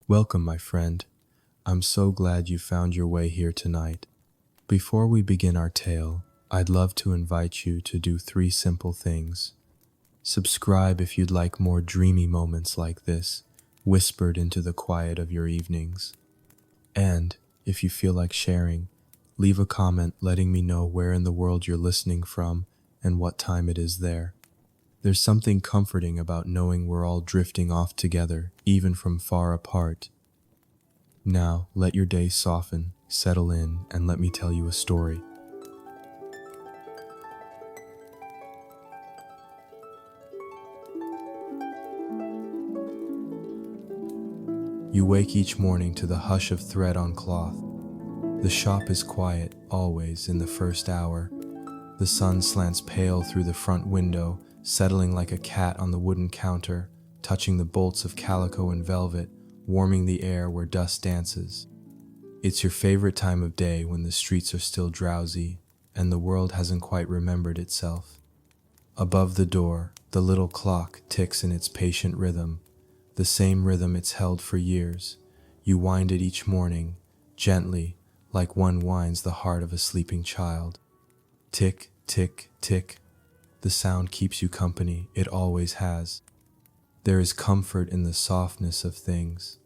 Welcome, my friend. I'm so glad you found your way here tonight. Before we begin our tale, I'd love to invite you to do three simple things. Subscribe if you'd like more dreamy moments like this, whispered into the quiet of your evenings. And, if you feel like sharing, leave a comment letting me know where in the world you're listening from and what time it is there. There's something comforting about knowing we're all drifting off together, even from far apart. Now, let your day soften, settle in, and let me tell you a story. You wake each morning to the hush of thread on cloth. The shop is quiet, always, in the first hour. The sun slants pale through the front window, settling like a cat on the wooden counter, touching the bolts of calico and velvet, warming the air where dust dances. It's your favorite time of day when the streets are still drowsy and the world hasn't quite remembered itself. Above the door, the little clock ticks in its patient rhythm, the same rhythm it's held for years. You wind it each morning, gently, like one winds the heart of a sleeping child. Tick, tick, tick. The sound keeps you company, it always has. There is comfort in the softness of things,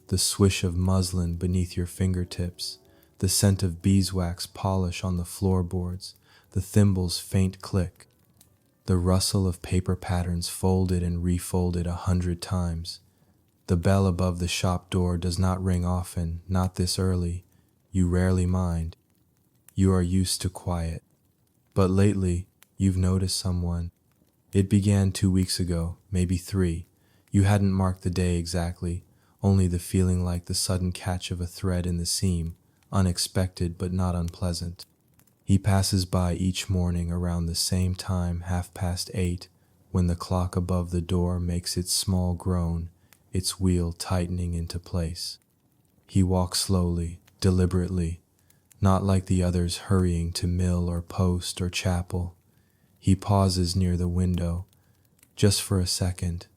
the swish of muslin beneath your fingertips, the scent of beeswax polish on the floorboards, the thimbles' faint click, the rustle of paper patterns folded and refolded 100 times. The bell above the shop door does not ring often, not this early. You rarely mind. You are used to quiet. But lately, you've noticed someone. It began 2 weeks ago, maybe 3. You hadn't marked the day exactly, only the feeling like the sudden catch of a thread in the seam, unexpected but not unpleasant. He passes by each morning around the same time, 8:30, when the clock above the door makes its small groan, its wheel tightening into place. He walks slowly, deliberately, not like the others hurrying to mill or post or chapel. He pauses near the window, just for a second,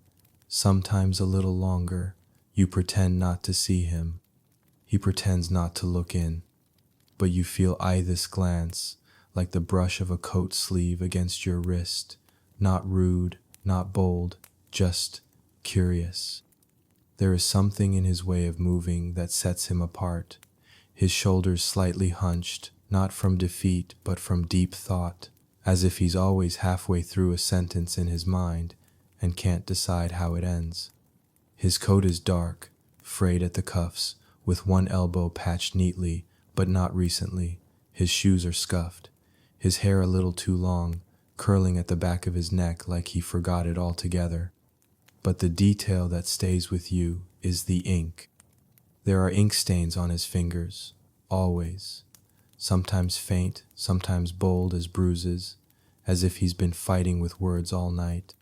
sometimes a little longer. You pretend not to see him. He pretends not to look in, but you feel this glance, like the brush of a coat sleeve against your wrist, not rude, not bold, just curious. There is something in his way of moving that sets him apart, his shoulders slightly hunched, not from defeat but from deep thought, as if he's always halfway through a sentence in his mind and can't decide how it ends. His coat is dark, frayed at the cuffs, with one elbow patched neatly, but not recently. His shoes are scuffed, his hair a little too long, curling at the back of his neck like he forgot it altogether. But the detail that stays with you is the ink. There are ink stains on his fingers, always, sometimes faint, sometimes bold as bruises, as if he's been fighting with words all night.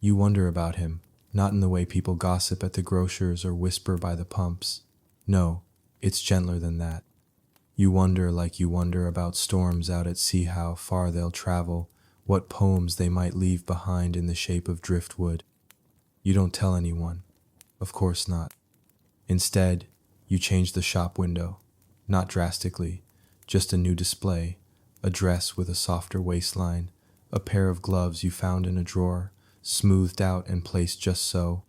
You wonder about him, not in the way people gossip at the grocer's or whisper by the pumps. No, it's gentler than that. You wonder like you wonder about storms out at sea, how far they'll travel, what poems they might leave behind in the shape of driftwood. You don't tell anyone. Of course not. Instead, you change the shop window. Not drastically, just a new display, a dress with a softer waistline, a pair of gloves you found in a drawer, smoothed out and placed just so,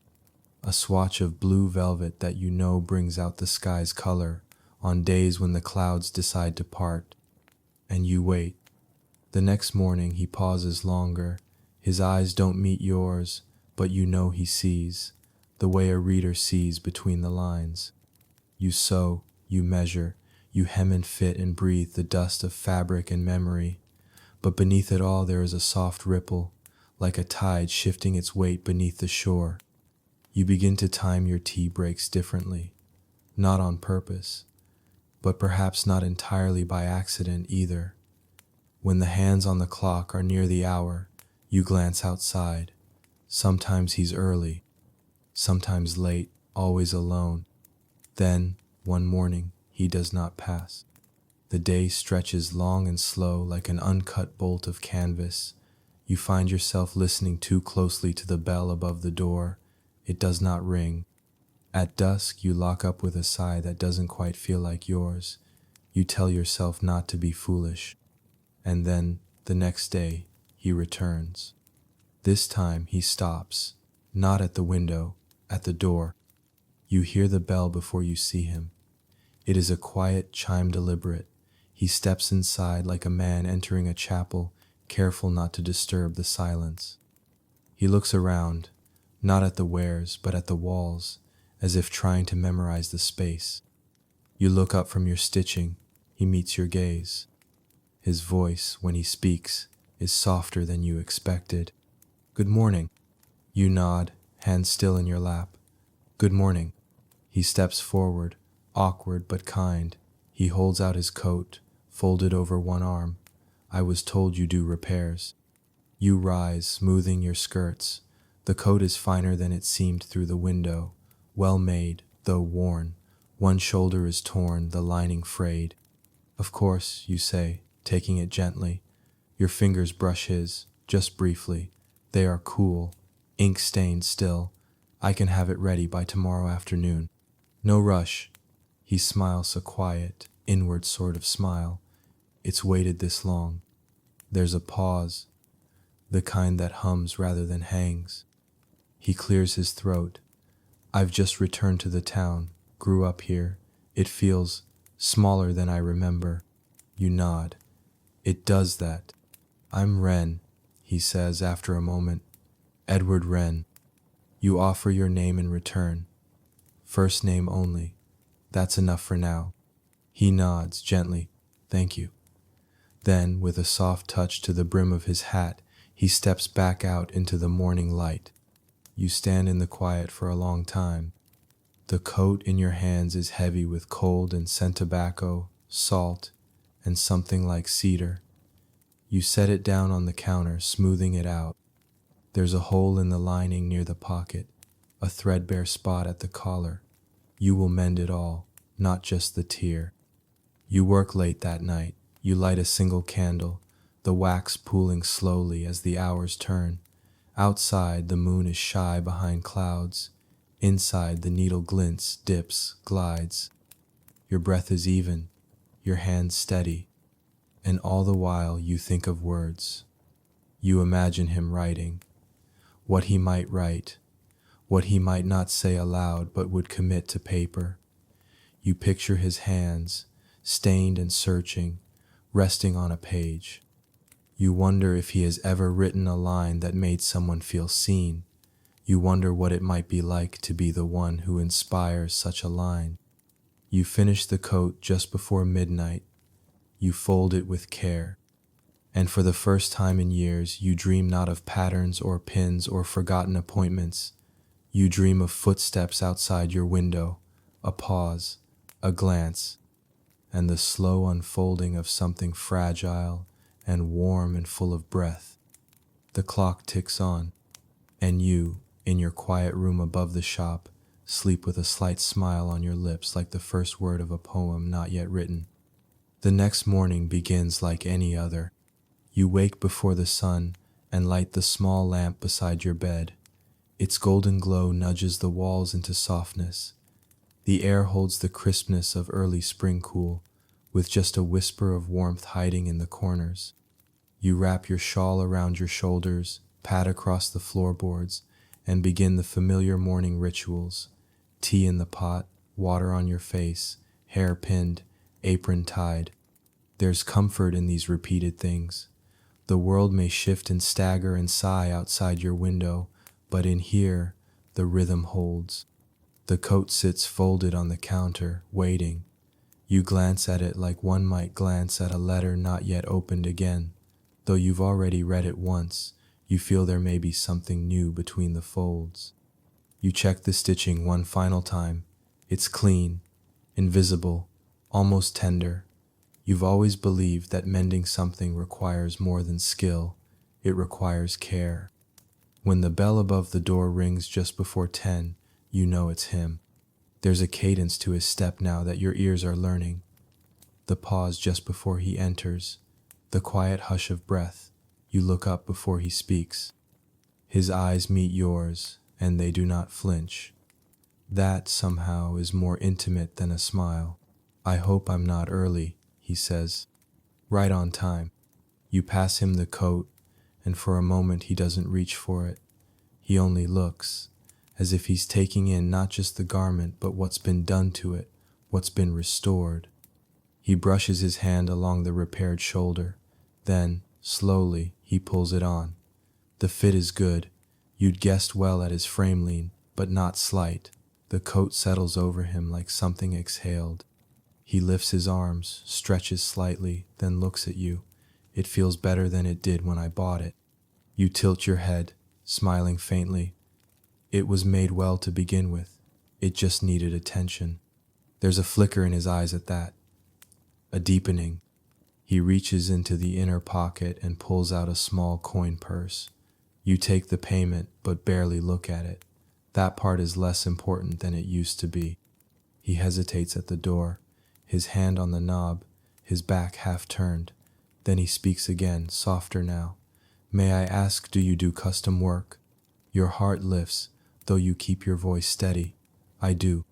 a swatch of blue velvet that you know brings out the sky's color on days when the clouds decide to part. And you wait. The next morning he pauses longer. His eyes don't meet yours, but you know he sees, the way a reader sees between the lines. You sew, you measure, you hem and fit and breathe the dust of fabric and memory. But beneath it all there is a soft ripple, like a tide shifting its weight beneath the shore. You begin to time your tea breaks differently, not on purpose, but perhaps not entirely by accident either. When the hands on the clock are near the hour, you glance outside. Sometimes he's early, sometimes late, always alone. Then, one morning, he does not pass. The day stretches long and slow like an uncut bolt of canvas. You find yourself listening too closely to the bell above the door. It does not ring. At dusk, you lock up with a sigh that doesn't quite feel like yours. You tell yourself not to be foolish. And then, the next day, he returns. This time, he stops, not at the window, at the door. You hear the bell before you see him. It is a quiet chime deliberate. He steps inside like a man entering a chapel, careful not to disturb the silence. He looks around, not at the wares, but at the walls, as if trying to memorize the space. You look up from your stitching. He meets your gaze. His voice, when he speaks, is softer than you expected. Good morning. You nod, hand still in your lap. Good morning. He steps forward, awkward but kind. He holds out his coat, folded over one arm. I was told you do repairs. You rise, smoothing your skirts. The coat is finer than it seemed through the window. Well made, though worn. One shoulder is torn, the lining frayed. Of course, you say, taking it gently. Your fingers brush his, just briefly. They are cool, ink-stained still. I can have it ready by tomorrow afternoon. No rush. He smiles a quiet, inward sort of smile. It's waited this long. There's a pause, the kind that hums rather than hangs. He clears his throat. I've just returned to the town, grew up here. It feels smaller than I remember. You nod. It does that. I'm Wren, he says after a moment. Edward Wren. You offer your name in return. First name only. That's enough for now. He nods gently. Thank you. Then, with a soft touch to the brim of his hat, he steps back out into the morning light. You stand in the quiet for a long time. The coat in your hands is heavy with cold and scent tobacco, salt, and something like cedar. You set it down on the counter, smoothing it out. There's a hole in the lining near the pocket, a threadbare spot at the collar. You will mend it all, not just the tear. You work late that night. You light a single candle, the wax pooling slowly as the hours turn. Outside, the moon is shy behind clouds. Inside, the needle glints, dips, glides. Your breath is even, your hands steady, and all the while you think of words. You imagine him writing, what he might write, what he might not say aloud but would commit to paper. You picture his hands, stained and searching, resting on a page. You wonder if he has ever written a line that made someone feel seen. You wonder what it might be like to be the one who inspires such a line. You finish the coat just before midnight. You fold it with care. And for the first time in years, you dream not of patterns or pins or forgotten appointments. You dream of footsteps outside your window, a pause, a glance, and the slow unfolding of something fragile and warm and full of breath. The clock ticks on, and you, in your quiet room above the shop, sleep with a slight smile on your lips like the first word of a poem not yet written. The next morning begins like any other. You wake before the sun and light the small lamp beside your bed. Its golden glow nudges the walls into softness. The air holds the crispness of early spring cool, with just a whisper of warmth hiding in the corners. You wrap your shawl around your shoulders, pad across the floorboards, and begin the familiar morning rituals. Tea in the pot, water on your face, hair pinned, apron tied. There's comfort in these repeated things. The world may shift and stagger and sigh outside your window, but in here, the rhythm holds. The coat sits folded on the counter, waiting. You glance at it like one might glance at a letter not yet opened again. Though you've already read it once, you feel there may be something new between the folds. You check the stitching one final time. It's clean, invisible, almost tender. You've always believed that mending something requires more than skill. It requires care. When the bell above the door rings just before 10, you know it's him. There's a cadence to his step now that your ears are learning. The pause just before he enters, the quiet hush of breath. You look up before he speaks. His eyes meet yours, and they do not flinch. That, somehow, is more intimate than a smile. I hope I'm not early, he says. Right on time. You pass him the coat, and for a moment he doesn't reach for it. He only looks, as if he's taking in not just the garment, but what's been done to it, what's been restored. He brushes his hand along the repaired shoulder. Then, slowly, he pulls it on. The fit is good. You'd guessed well at his frame lean, but not slight. The coat settles over him like something exhaled. He lifts his arms, stretches slightly, then looks at you. It feels better than it did when I bought it. You tilt your head, smiling faintly. It was made well to begin with. It just needed attention. There's a flicker in his eyes at that. A deepening. He reaches into the inner pocket and pulls out a small coin purse. You take the payment, but barely look at it. That part is less important than it used to be. He hesitates at the door, his hand on the knob, his back half turned. Then he speaks again, softer now. May I ask, do you do custom work? Your heart lifts, though you keep your voice steady. I do.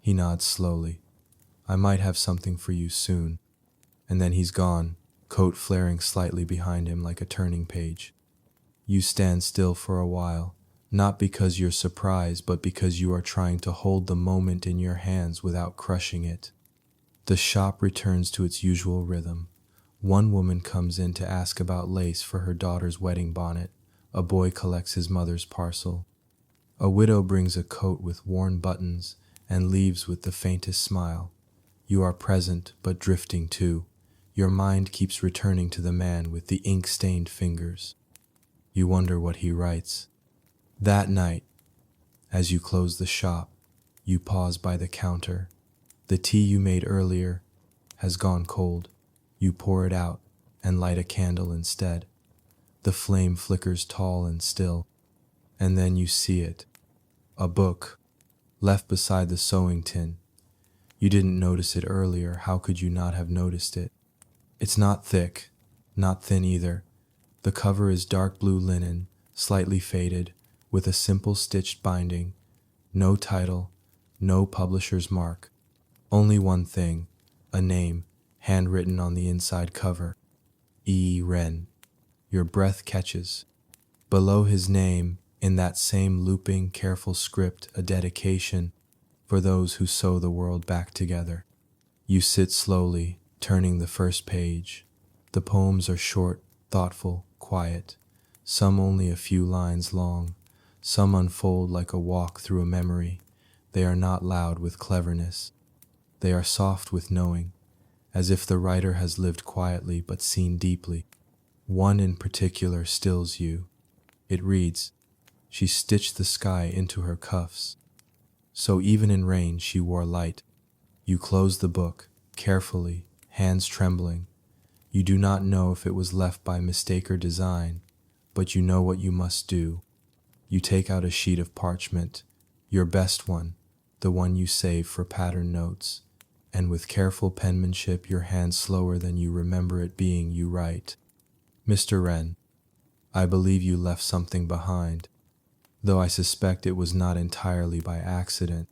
He nods slowly. I might have something for you soon. And then he's gone, coat flaring slightly behind him like a turning page. You stand still for a while, not because you're surprised, but because you are trying to hold the moment in your hands without crushing it. The shop returns to its usual rhythm. One woman comes in to ask about lace for her daughter's wedding bonnet. A boy collects his mother's parcel. A widow brings a coat with worn buttons and leaves with the faintest smile. You are present, but drifting too. Your mind keeps returning to the man with the ink-stained fingers. You wonder what he writes. That night, as you close the shop, you pause by the counter. The tea you made earlier has gone cold. You pour it out and light a candle instead. The flame flickers tall and still, and then you see it. A book, left beside the sewing tin. You didn't notice it earlier. How could you not have noticed it? It's not thick, not thin either. The cover is dark blue linen, slightly faded, with a simple stitched binding. No title, no publisher's mark. Only one thing, a name, handwritten on the inside cover. E. Wren. Your breath catches. Below his name, in that same looping, careful script, a dedication for those who sew the world back together. You sit slowly, turning the first page. The poems are short, thoughtful, quiet. Some only a few lines long. Some unfold like a walk through a memory. They are not loud with cleverness. They are soft with knowing, as if the writer has lived quietly but seen deeply. One in particular stills you. It reads, "She stitched the sky into her cuffs, so even in rain she wore light." You close the book, carefully, hands trembling. You do not know if it was left by mistake or design, but you know what you must do. You take out a sheet of parchment, your best one, the one you save for pattern notes, and with careful penmanship, your hand slower than you remember it being, you write, "Mr. Wren, I believe you left something behind, though I suspect it was not entirely by accident.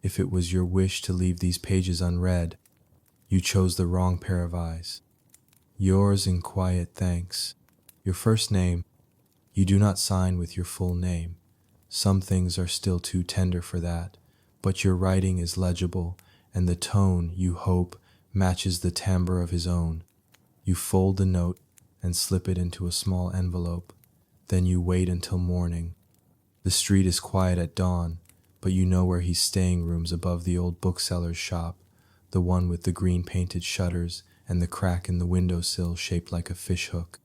If it was your wish to leave these pages unread, you chose the wrong pair of eyes. Yours in quiet thanks." Your first name, you do not sign with your full name. Some things are still too tender for that, but your writing is legible, and the tone, you hope, matches the timbre of his own. You fold the note and slip it into a small envelope. Then you wait until morning. The street is quiet at dawn, but you know where he's staying, rooms above the old bookseller's shop, the one with the green painted shutters and the crack in the windowsill shaped like a fishhook.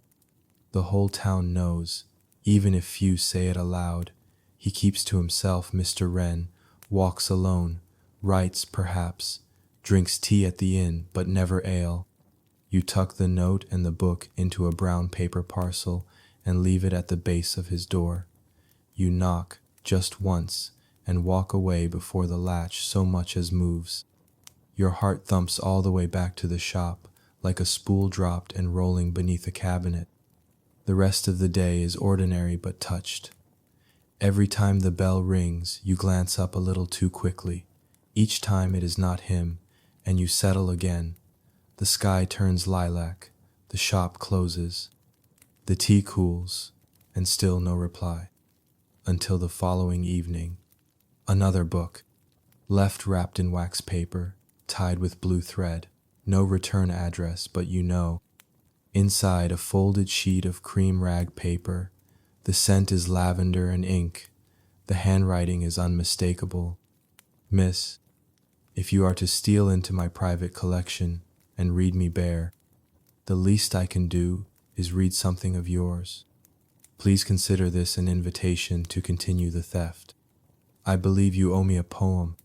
The whole town knows, even if few say it aloud. He keeps to himself, Mr. Wren, walks alone, writes perhaps, drinks tea at the inn, but never ale. You tuck the note and the book into a brown paper parcel and leave it at the base of his door. You knock just once and walk away before the latch so much as moves. Your heart thumps all the way back to the shop, like a spool dropped and rolling beneath a cabinet. The rest of the day is ordinary but touched. Every time the bell rings, you glance up a little too quickly. Each time it is not him, and you settle again. The sky turns lilac, the shop closes, the tea cools, and still no reply. Until the following evening. Another book, left wrapped in wax paper, tied with blue thread. No return address, but you know. Inside a folded sheet of cream rag paper. The scent is lavender and ink. The handwriting is unmistakable. Miss, if you are to steal into my private collection and read me bare, the least I can do is read something of yours. Please consider this an invitation to continue the theft. I believe you owe me a poem.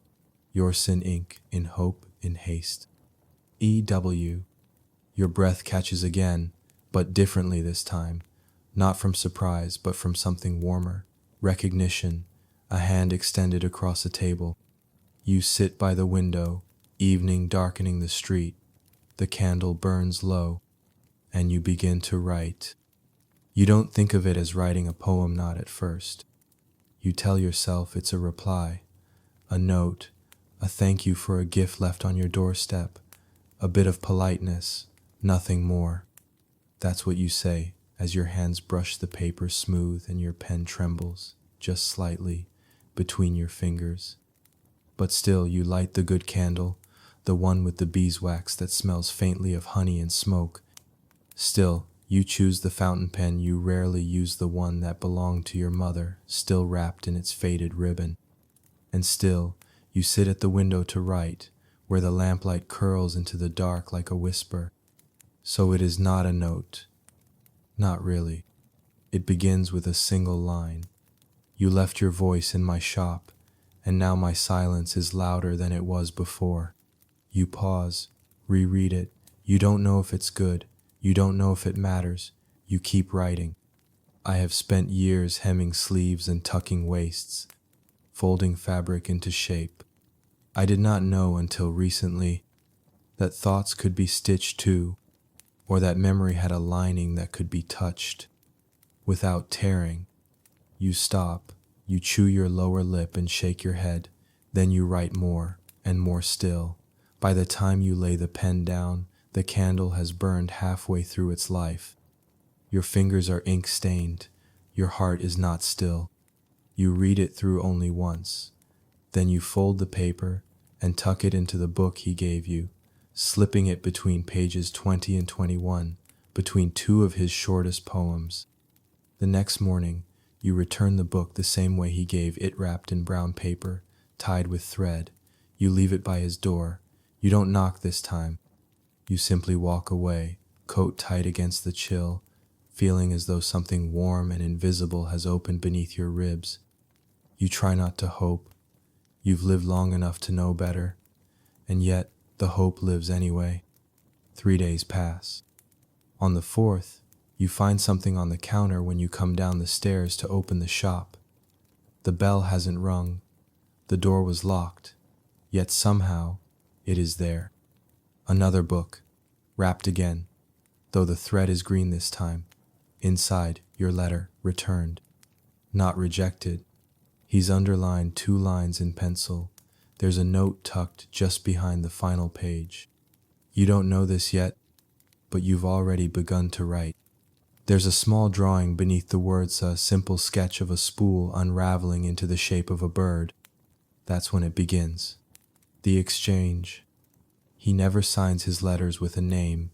Yours in ink, in hope, in haste. E.W. Your breath catches again, but differently this time. Not from surprise, but from something warmer. Recognition, a hand extended across a table. You sit by the window, evening darkening the street. The candle burns low, and you begin to write. You don't think of it as writing a poem, not at first. You tell yourself it's a reply, a note, a thank you for a gift left on your doorstep, a bit of politeness, nothing more. That's what you say as your hands brush the paper smooth and your pen trembles, just slightly, between your fingers. But still you light the good candle, the one with the beeswax that smells faintly of honey and smoke. Still, you choose the fountain pen. You rarely use the one that belonged to your mother, still wrapped in its faded ribbon. And still, you sit at the window to write, where the lamplight curls into the dark like a whisper. So it is not a note. Not really. It begins with a single line. You left your voice in my shop, and now my silence is louder than it was before. You pause, reread it. You don't know if it's good. You don't know if it matters. You keep writing. I have spent years hemming sleeves and tucking waists, folding fabric into shape. I did not know until recently that thoughts could be stitched too, or that memory had a lining that could be touched without tearing. You stop, you chew your lower lip and shake your head, then you write more and more still. By the time you lay the pen down, the candle has burned halfway through its life. Your fingers are ink-stained. Your heart is not still. You read it through only once. Then you fold the paper and tuck it into the book he gave you, slipping it between pages 20 and 21, between two of his shortest poems. The next morning, you return the book the same way he gave it, wrapped in brown paper, tied with thread. You leave it by his door. You don't knock this time. You simply walk away, coat tight against the chill, feeling as though something warm and invisible has opened beneath your ribs. You try not to hope. You've lived long enough to know better, and yet the hope lives anyway. 3 days pass. On the 4th, you find something on the counter when you come down the stairs to open the shop. The bell hasn't rung. The door was locked, yet somehow it is there. Another book, wrapped again, though the thread is green this time. Inside, your letter, returned, not rejected. He's underlined 2 lines in pencil. There's a note tucked just behind the final page. You don't know this yet, but you've already begun to write. There's a small drawing beneath the words, a simple sketch of a spool unraveling into the shape of a bird. That's when it begins. The exchange. He never signs his letters with a name,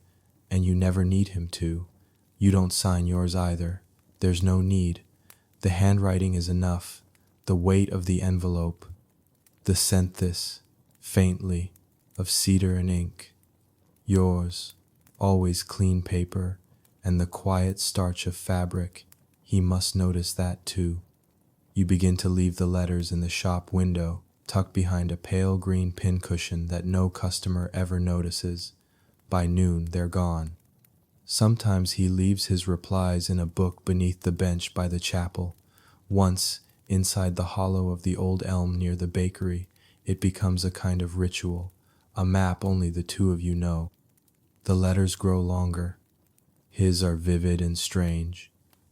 and you never need him to. You don't sign yours either. There's no need. The handwriting is enough, the weight of the envelope, the scent this, faintly, of cedar and ink. Yours, always clean paper, and the quiet starch of fabric. He must notice that too. You begin to leave the letters in the shop window, tucked behind a pale green pincushion that no customer ever notices. By noon, they're gone. Sometimes he leaves his replies in a book beneath the bench by the chapel. Once, inside the hollow of the old elm near the bakery, it becomes a kind of ritual, a map only the two of you know. The letters grow longer. His are vivid and strange,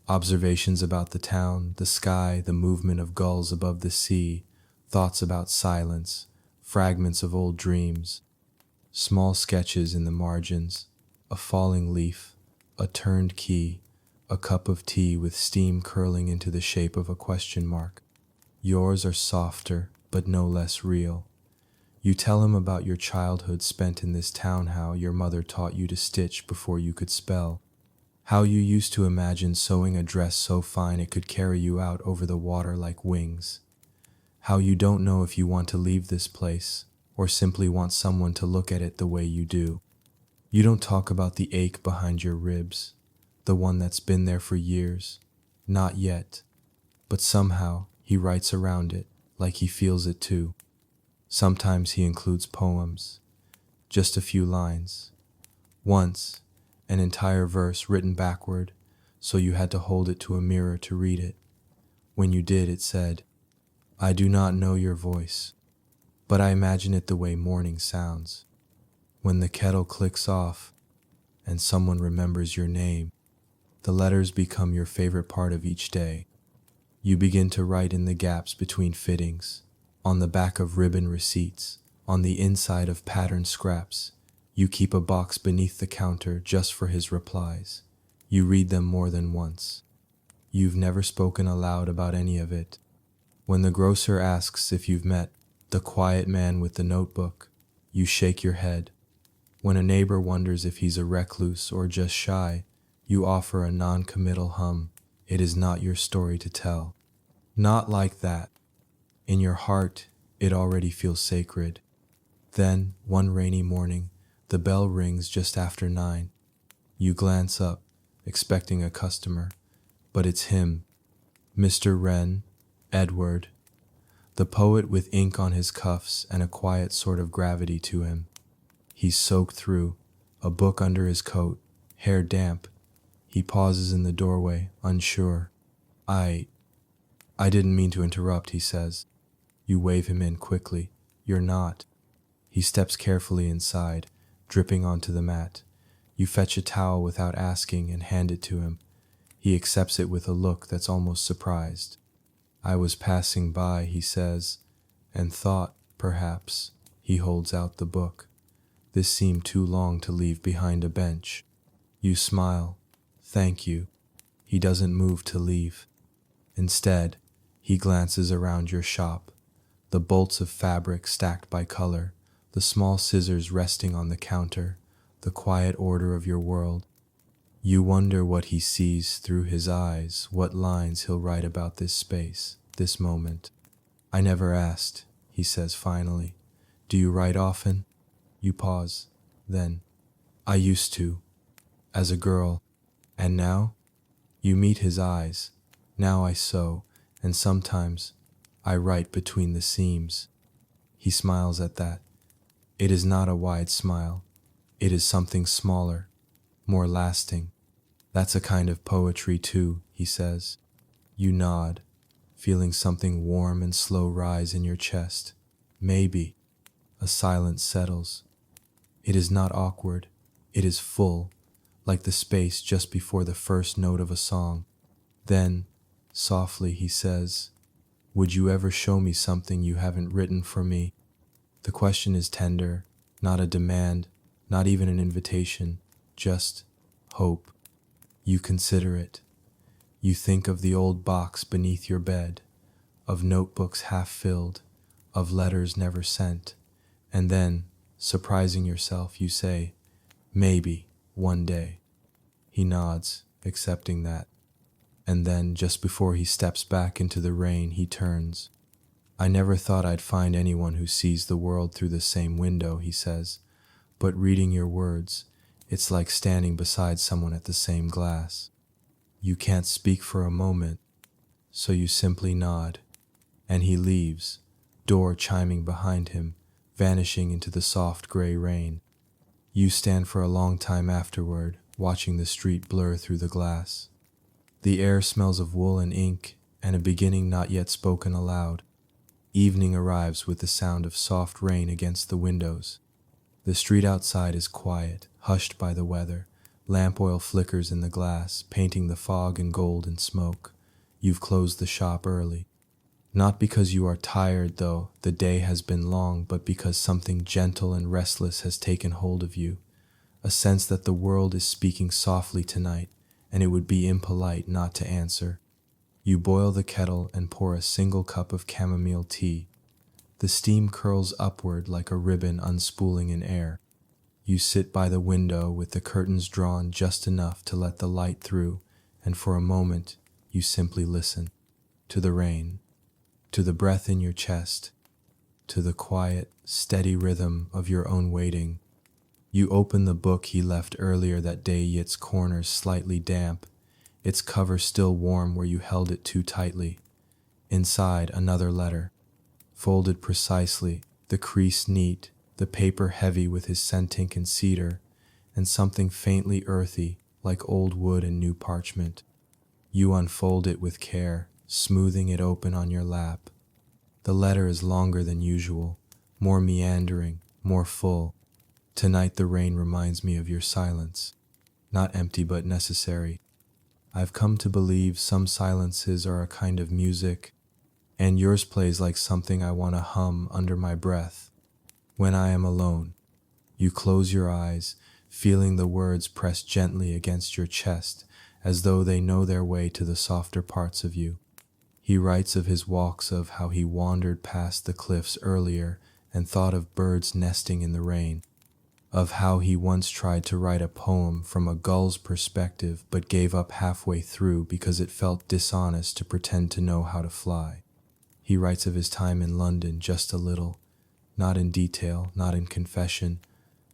Observations about the town, the sky, the movement of gulls above the sea, thoughts about silence, fragments of old dreams, small sketches in the margins, a falling leaf, a turned key, a cup of tea with steam curling into the shape of a question mark. Yours are softer, but no less real. You tell him about your childhood spent in this town, how your mother taught you to stitch before you could spell, how you used to imagine sewing a dress so fine it could carry you out over the water like wings, how you don't know if you want to leave this place or simply want someone to look at it the way you do. You don't talk about the ache behind your ribs, the one that's been there for years. Not yet, but somehow he writes around it like he feels it too. Sometimes he includes poems, just a few lines. Once, an entire verse written backward, so you had to hold it to a mirror to read it. When you did, it said, "I do not know your voice, but I imagine it the way morning sounds. When the kettle clicks off and someone remembers your name, the letters become your favorite part of each day. You begin to write in the gaps between fittings, on the back of ribbon receipts, on the inside of patterned scraps. You keep a box beneath the counter just for his replies. You read them more than once. You've never spoken aloud about any of it. When the grocer asks if you've met the quiet man with the notebook, you shake your head. When a neighbor wonders if he's a recluse or just shy, you offer a non-committal hum. It is not your story to tell. Not like that. In your heart, it already feels sacred. Then, one rainy morning, the bell rings just after 9. You glance up, expecting a customer, but it's him, Mr. Wren, Edward, the poet with ink on his cuffs and a quiet sort of gravity to him. He's soaked through, a book under his coat, hair damp. He pauses in the doorway, unsure. I didn't mean to interrupt," he says. You wave him in quickly. "You're not." He steps carefully inside, dripping onto the mat. You fetch a towel without asking and hand it to him. He accepts it with a look that's almost surprised. "I was passing by," he says, "and thought, perhaps." He holds out the book. This seemed too long to leave behind a bench. You smile. "Thank you." He doesn't move to leave. Instead, he glances around your shop, the bolts of fabric stacked by color, the small scissors resting on the counter, the quiet order of your world. You wonder what he sees through his eyes, what lines he'll write about this space, this moment. "I never asked," he says finally. "Do you write often?" You pause. Then, "I used to, as a girl. And now?" You meet his eyes. "Now I sew, and sometimes I write between the seams." He smiles at that. It is not a wide smile. It is something smaller, more lasting. "That's a kind of poetry too," he says. You nod, feeling something warm and slow rise in your chest. "Maybe." A silence settles. It is not awkward. It is full, like the space just before the first note of a song. Then, softly, he says, "Would you ever show me something you haven't written for me?" The question is tender, not a demand, not even an invitation, just hope. You consider it. You think of the old box beneath your bed, of notebooks half filled, of letters never sent, and then, surprising yourself, you say, "Maybe, one day." He nods, accepting that. And then, just before he steps back into the rain, he turns. "I never thought I'd find anyone who sees the world through the same window," he says. "But reading your words, it's like standing beside someone at the same glass." You can't speak for a moment, so you simply nod. And he leaves, door chiming behind him, vanishing into the soft gray rain. You stand for a long time afterward, watching the street blur through the glass. The air smells of wool and ink, and a beginning not yet spoken aloud. Evening arrives with the sound of soft rain against the windows. The street outside is quiet, hushed by the weather, Lamp oil flickers in the glass, painting the fog in gold and smoke. You've closed the shop early. Not because you are tired, though the day has been long, but because something gentle and restless has taken hold of you. A sense that the world is speaking softly tonight, and it would be impolite not to answer. You boil the kettle and pour a single cup of chamomile tea. The steam curls upward like a ribbon unspooling in air. You sit by the window with the curtains drawn just enough to let the light through, and for a moment you simply listen. To the rain, to the breath in your chest, to the quiet, steady rhythm of your own waiting. You open the book he left earlier that day, its corners slightly damp, its cover still warm where you held it too tightly. Inside, another letter, folded precisely, the crease neat, the paper heavy with his scent ink and cedar, and something faintly earthy, like old wood and new parchment. You unfold it with care, smoothing it open on your lap. The letter is longer than usual, more meandering, more full. Tonight the rain reminds me of your silence, not empty but necessary. I've come to believe some silences are a kind of music, and yours plays like something I want to hum under my breath. When I am alone, you close your eyes, feeling the words press gently against your chest, as though they know their way to the softer parts of you. He writes of his walks, of how he wandered past the cliffs earlier and thought of birds nesting in the rain, of how he once tried to write a poem from a gull's perspective but gave up halfway through because it felt dishonest to pretend to know how to fly. He writes of his time in London just a little, not in detail, not in confession,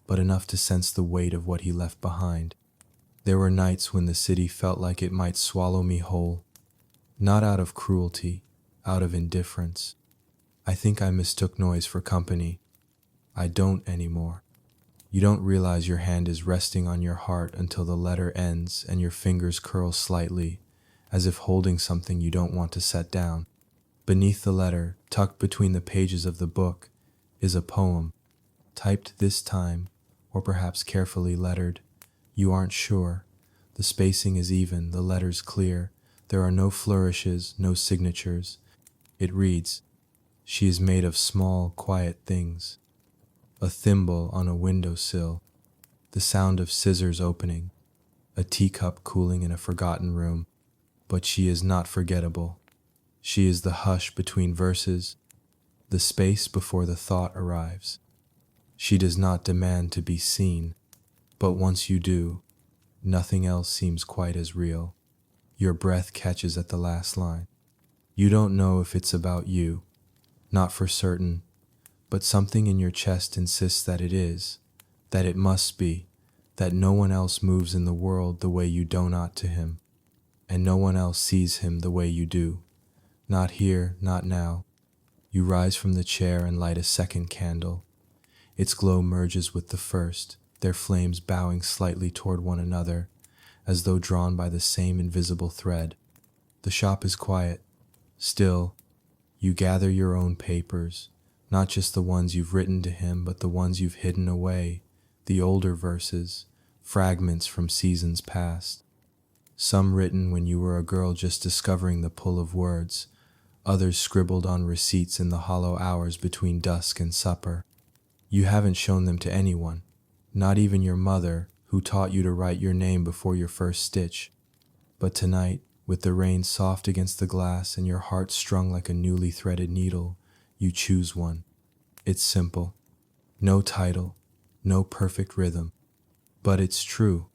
but enough to sense the weight of what he left behind. There were nights when the city felt like it might swallow me whole, not out of cruelty, out of indifference. I think I mistook noise for company. I don't anymore. You don't realize your hand is resting on your heart until the letter ends and your fingers curl slightly, as if holding something you don't want to set down. Beneath the letter, tucked between the pages of the book, is a poem, typed this time, or perhaps carefully lettered. You aren't sure. The spacing is even, the letters clear. There are no flourishes, no signatures. It reads, "She is made of small, quiet things." A thimble on a windowsill, the sound of scissors opening, a teacup cooling in a forgotten room. But she is not forgettable. She is the hush between verses, the space before the thought arrives. She does not demand to be seen, but once you do, nothing else seems quite as real. Your breath catches at the last line. You don't know if it's about you, not for certain, but something in your chest insists that it is, that it must be, that no one else moves in the world the way you do not to him, and no one else sees him the way you do. Not here, not now. You rise from the chair and light a second candle. Its glow merges with the first, their flames bowing slightly toward one another, as though drawn by the same invisible thread. The shop is quiet, still. You gather your own papers, not just the ones you've written to him, but the ones you've hidden away, the older verses, fragments from seasons past. Some written when you were a girl just discovering the pull of words, others scribbled on receipts in the hollow hours between dusk and supper. You haven't shown them to anyone, not even your mother, who taught you to write your name before your first stitch. But tonight, with the rain soft against the glass and your heart strung like a newly threaded needle, you choose one. It's simple. No title, no perfect rhythm. But it's true.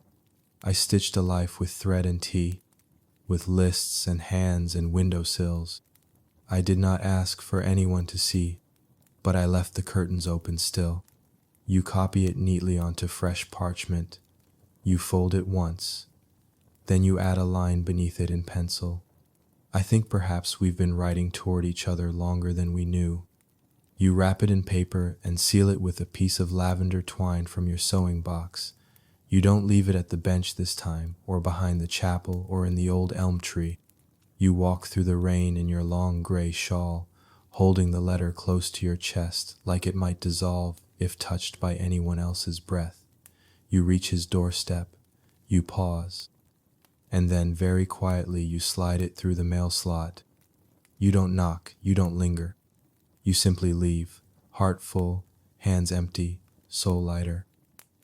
I stitched a life with thread and tea, with lists and hands and windowsills. I did not ask for anyone to see, but I left the curtains open still. You copy it neatly onto fresh parchment. You fold it once. Then you add a line beneath it in pencil. I think perhaps we've been writing toward each other longer than we knew. You wrap it in paper and seal it with a piece of lavender twine from your sewing box. You don't leave it at the bench this time, or behind the chapel, or in the old elm tree. You walk through the rain in your long gray shawl, holding the letter close to your chest like it might dissolve if touched by anyone else's breath. You reach his doorstep, You pause, and then very quietly you slide it through the mail slot. You don't knock, you don't linger. You simply leave, heart full, hands empty, soul lighter.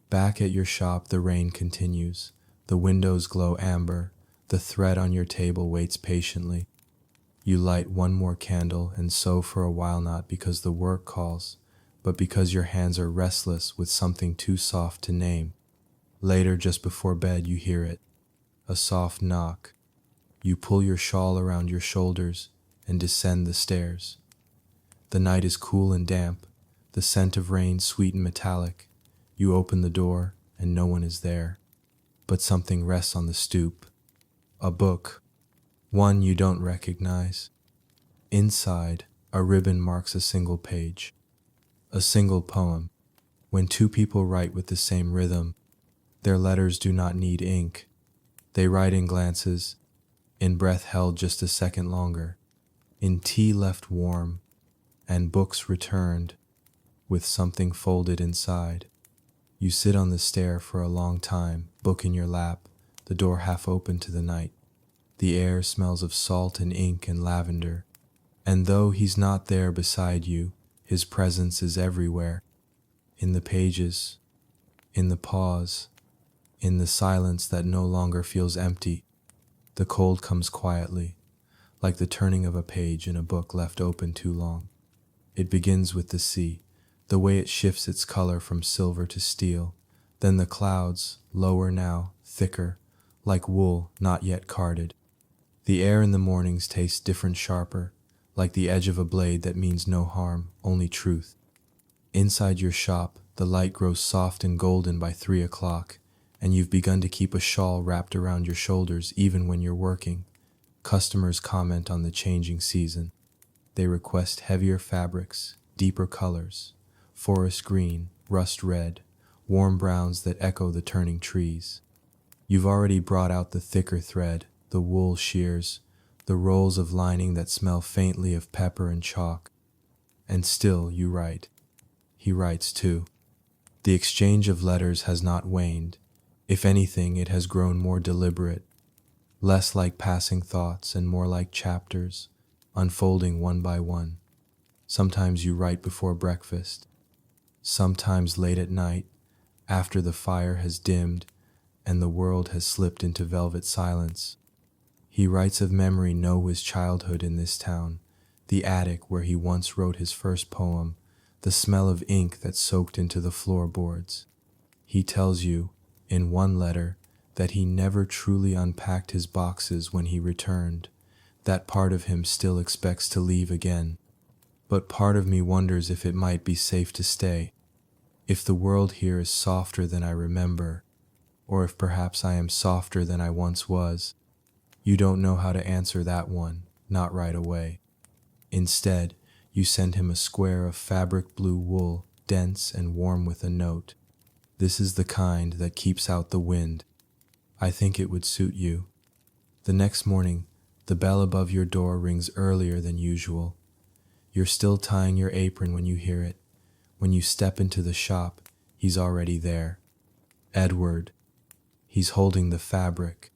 Back at your shop, the rain continues. The windows glow amber. The thread on your table waits patiently. You light one more candle and sew for a while, not because the work calls, but because your hands are restless with something too soft to name. Later, just before bed, you hear it. A soft knock. You pull your shawl around your shoulders and descend the stairs. The night is cool and damp, the scent of rain sweet and metallic. You open the door and no one is there, but something rests on the stoop. A book, one you don't recognize. Inside, a ribbon marks a single page, a single poem. When two people write with the same rhythm, their letters do not need ink. They write in glances, in breath held just a second longer, in tea left warm, and books returned with something folded inside. You sit on the stair for a long time, book in your lap, the door half open to the night. The air smells of salt and ink and lavender, and though he's not there beside you, his presence is everywhere. In the pages, in the pause, in the silence that no longer feels empty. The cold comes quietly, like the turning of a page in a book left open too long. It begins with the sea, the way it shifts its color from silver to steel, then the clouds, lower now, thicker, like wool not yet carded. The air in the mornings tastes different, sharper, like the edge of a blade that means no harm, only truth. Inside your shop, the light grows soft and golden by 3 o'clock, and you've begun to keep a shawl wrapped around your shoulders even when you're working. Customers comment on the changing season. They request heavier fabrics, deeper colors, forest green, rust red, warm browns that echo the turning trees. You've already brought out the thicker thread, the wool shears, the rolls of lining that smell faintly of pepper and chalk. And still you write. He writes too. The exchange of letters has not waned. If anything, it has grown more deliberate, less like passing thoughts and more like chapters, unfolding one by one. Sometimes you write before breakfast, sometimes late at night, after the fire has dimmed and the world has slipped into velvet silence. He writes of memory, know his childhood in this town, the attic where he once wrote his first poem, the smell of ink that soaked into the floorboards. He tells you, in one letter, that he never truly unpacked his boxes when he returned. That part of him still expects to leave again. But part of me wonders if it might be safe to stay, if the world here is softer than I remember, or if perhaps I am softer than I once was. You don't know how to answer that one, not right away. Instead, you send him a square of fabric blue wool, dense and warm with a note. This is the kind that keeps out the wind. I think it would suit you. The next morning, the bell above your door rings earlier than usual. You're still tying your apron when you hear it. When you step into the shop, he's already there. Edward. He's holding the fabric.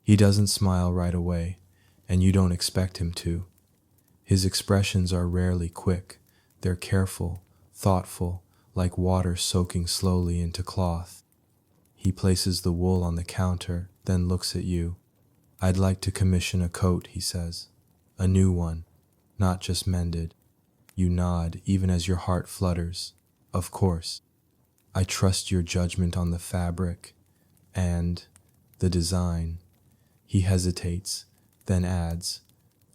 He doesn't smile right away, and you don't expect him to. His expressions are rarely quick. They're careful, thoughtful, like water soaking slowly into cloth. He places the wool on the counter, then looks at you. I'd like to commission a coat, he says. A new one, not just mended. You nod, even as your heart flutters. Of course. I trust your judgment on the fabric and the design. He hesitates, then adds,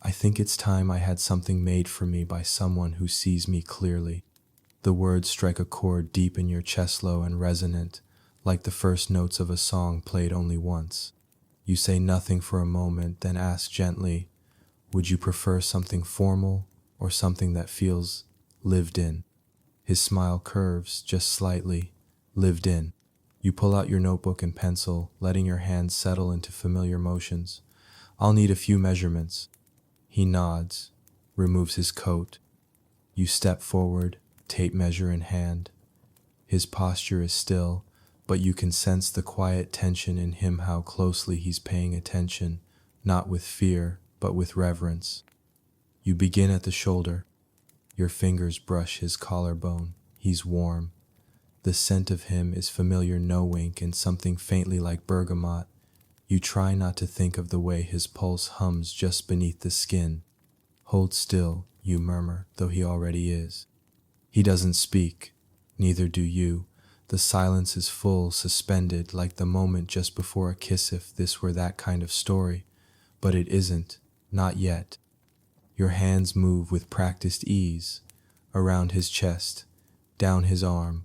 I think it's time I had something made for me by someone who sees me clearly. The words strike a chord deep in your chest, low and resonant, like the first notes of a song played only once. You say nothing for a moment, then ask gently, would you prefer something formal or something that feels lived in? His smile curves just slightly. Lived in. You pull out your notebook and pencil, letting your hands settle into familiar motions. I'll need a few measurements. He nods, removes his coat. You step forward, tape measure in hand. His posture is still, but you can sense the quiet tension in him, how closely he's paying attention, not with fear, but with reverence. You begin at the shoulder. Your fingers brush his collarbone. He's warm. The scent of him is familiar, no wink, and something faintly like bergamot. You try not to think of the way his pulse hums just beneath the skin. Hold still, you murmur, though he already is. He doesn't speak, neither do you. The silence is full, suspended, like the moment just before a kiss, if this were that kind of story. But it isn't, not yet. Your hands move with practiced ease, around his chest, down his arm,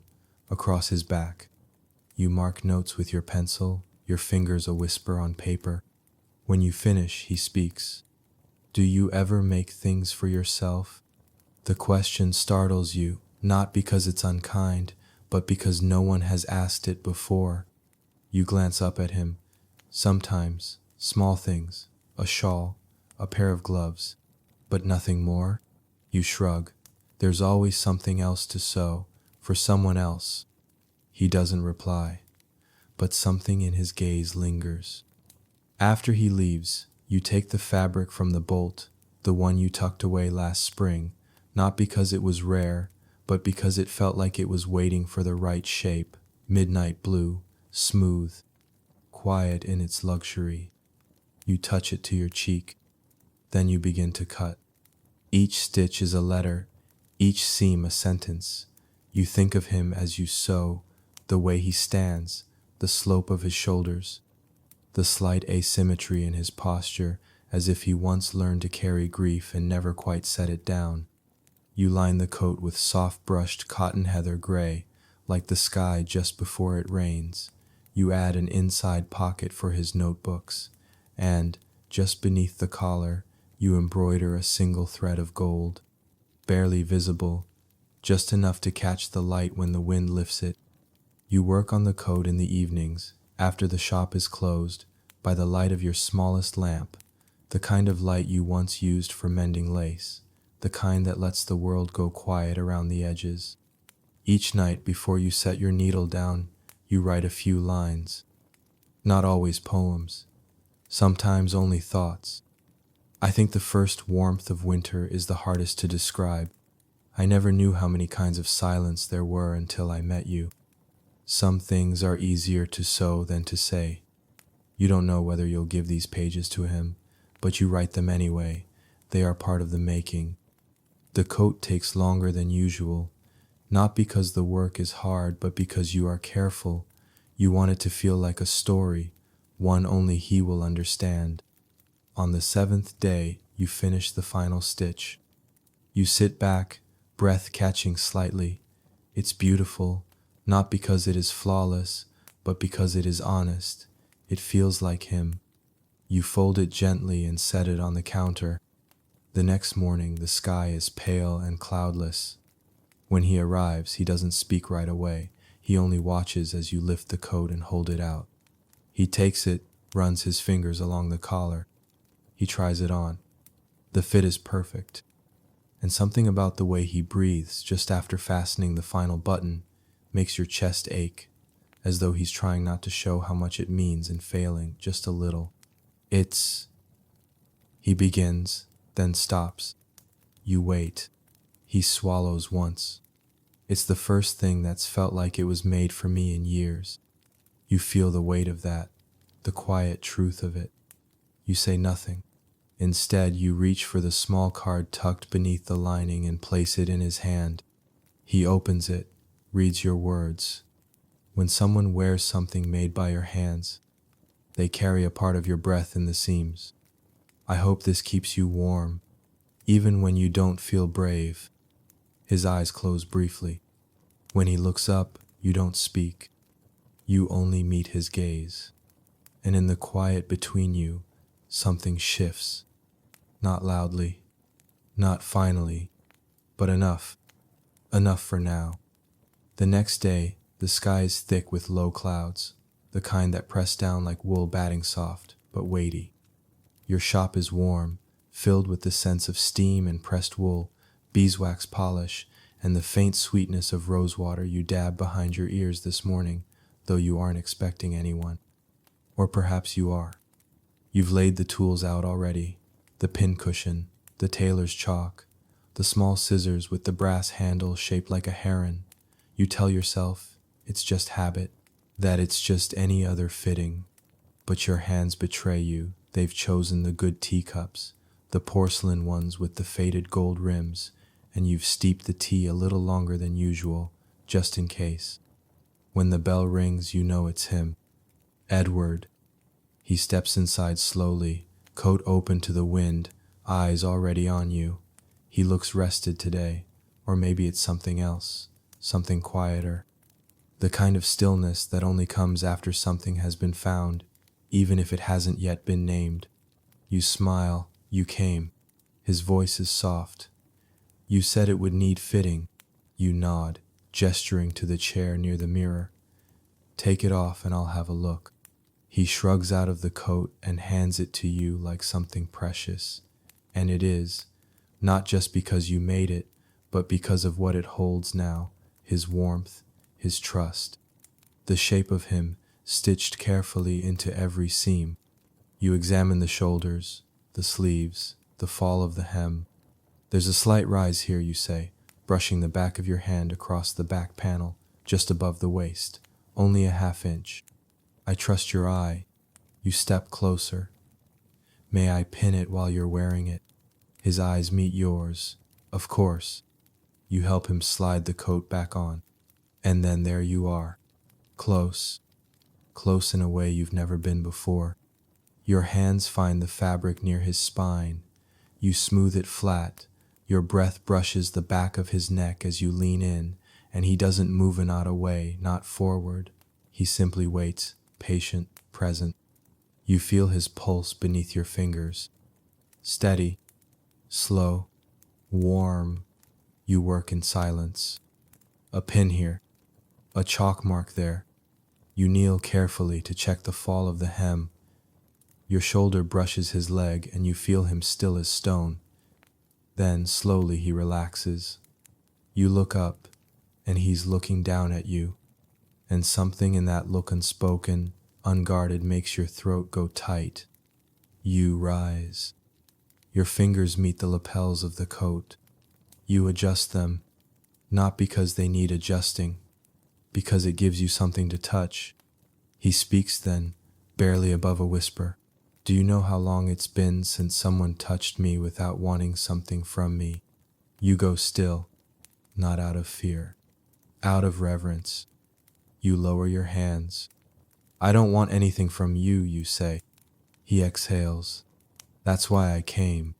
across his back. You mark notes with your pencil, your fingers a whisper on paper. When you finish, he speaks. Do you ever make things for yourself? The question startles you, not because it's unkind, but because no one has asked it before. You glance up at him. Sometimes, small things, a shawl, a pair of gloves, but nothing more. You shrug. There's always something else to sew, for someone else. He doesn't reply, but something in his gaze lingers. After he leaves, you take the fabric from the bolt, the one you tucked away last spring, not because it was rare, but because it felt like it was waiting for the right shape, midnight blue, smooth, quiet in its luxury. You touch it to your cheek. Then you begin to cut. Each stitch is a letter, each seam a sentence. You think of him as you sew, the way he stands, the slope of his shoulders, the slight asymmetry in his posture, as if he once learned to carry grief and never quite set it down. You line the coat with soft-brushed cotton heather gray, like the sky just before it rains. You add an inside pocket for his notebooks, and, just beneath the collar, you embroider a single thread of gold, barely visible, just enough to catch the light when the wind lifts it. You work on the coat in the evenings, after the shop is closed, by the light of your smallest lamp, the kind of light you once used for mending lace, the kind that lets the world go quiet around the edges. Each night before you set your needle down, you write a few lines. Not always poems, sometimes only thoughts. I think the first warmth of winter is the hardest to describe. I never knew how many kinds of silence there were until I met you. Some things are easier to sew than to say. You don't know whether you'll give these pages to him, but you write them anyway. They are part of the making. The coat takes longer than usual, not because the work is hard, but because you are careful. You want it to feel like a story, one only he will understand. On the 7th day, you finish the final stitch. You sit back, breath catching slightly. It's beautiful, not because it is flawless, but because it is honest. It feels like him. You fold it gently and set it on the counter. The next morning, the sky is pale and cloudless. When he arrives, he doesn't speak right away. He only watches as you lift the coat and hold it out. He takes it, runs his fingers along the collar. He tries it on. The fit is perfect. And something about the way he breathes just after fastening the final button makes your chest ache, as though he's trying not to show how much it means and failing just a little. He begins, then stops. You wait. He swallows once. It's the first thing that's felt like it was made for me in years. You feel the weight of that, the quiet truth of it. You say nothing. Instead, you reach for the small card tucked beneath the lining and place it in his hand. He opens it, reads your words. When someone wears something made by your hands, they carry a part of your breath in the seams. I hope this keeps you warm, even when you don't feel brave. His eyes close briefly. When he looks up, you don't speak. You only meet his gaze. And in the quiet between you, something shifts. Not loudly, not finally, but enough. Enough for now. The next day, the sky is thick with low clouds, the kind that press down like wool batting soft, but weighty. Your shop is warm, filled with the sense of steam and pressed wool, beeswax polish, and the faint sweetness of rosewater you dabbed behind your ears this morning, though you aren't expecting anyone. Or perhaps you are. You've laid the tools out already, the pincushion, the tailor's chalk, the small scissors with the brass handle shaped like a heron. You tell yourself it's just habit, that it's just any other fitting. But your hands betray you. They've chosen the good teacups, the porcelain ones with the faded gold rims, and you've steeped the tea a little longer than usual, just in case. When the bell rings, you know it's him. Edward. He steps inside slowly, coat open to the wind, eyes already on you. He looks rested today, or maybe it's something else, something quieter. The kind of stillness that only comes after something has been found, even if it hasn't yet been named. You smile, you came. His voice is soft. You said it would need fitting. You nod, gesturing to the chair near the mirror. Take it off and I'll have a look. He shrugs out of the coat and hands it to you like something precious. And it is, not just because you made it, but because of what it holds now, his warmth, his trust. The shape of him, stitched carefully into every seam. You examine the shoulders, the sleeves, the fall of the hem. There's a slight rise here, you say, brushing the back of your hand across the back panel, just above the waist, only a half-inch. I trust your eye. You step closer. May I pin it while you're wearing it? His eyes meet yours. Of course. You help him slide the coat back on. And then there you are. Close. Close in a way you've never been before. Your hands find the fabric near his spine. You smooth it flat. Your breath brushes the back of his neck as you lean in, and he doesn't move an odd away, not forward. He simply waits, patient, present. You feel his pulse beneath your fingers. Steady, slow, warm. You work in silence. A pin here, a chalk mark there. You kneel carefully to check the fall of the hem. Your shoulder brushes his leg and you feel him still as stone. Then slowly he relaxes. You look up and he's looking down at you. And something in that look unspoken, unguarded makes your throat go tight. You rise. Your fingers meet the lapels of the coat. You adjust them, not because they need adjusting, because it gives you something to touch. He speaks then, barely above a whisper. Do you know how long it's been since someone touched me without wanting something from me? You go still, not out of fear, out of reverence. You lower your hands. I don't want anything from you, you say. He exhales. That's why I came.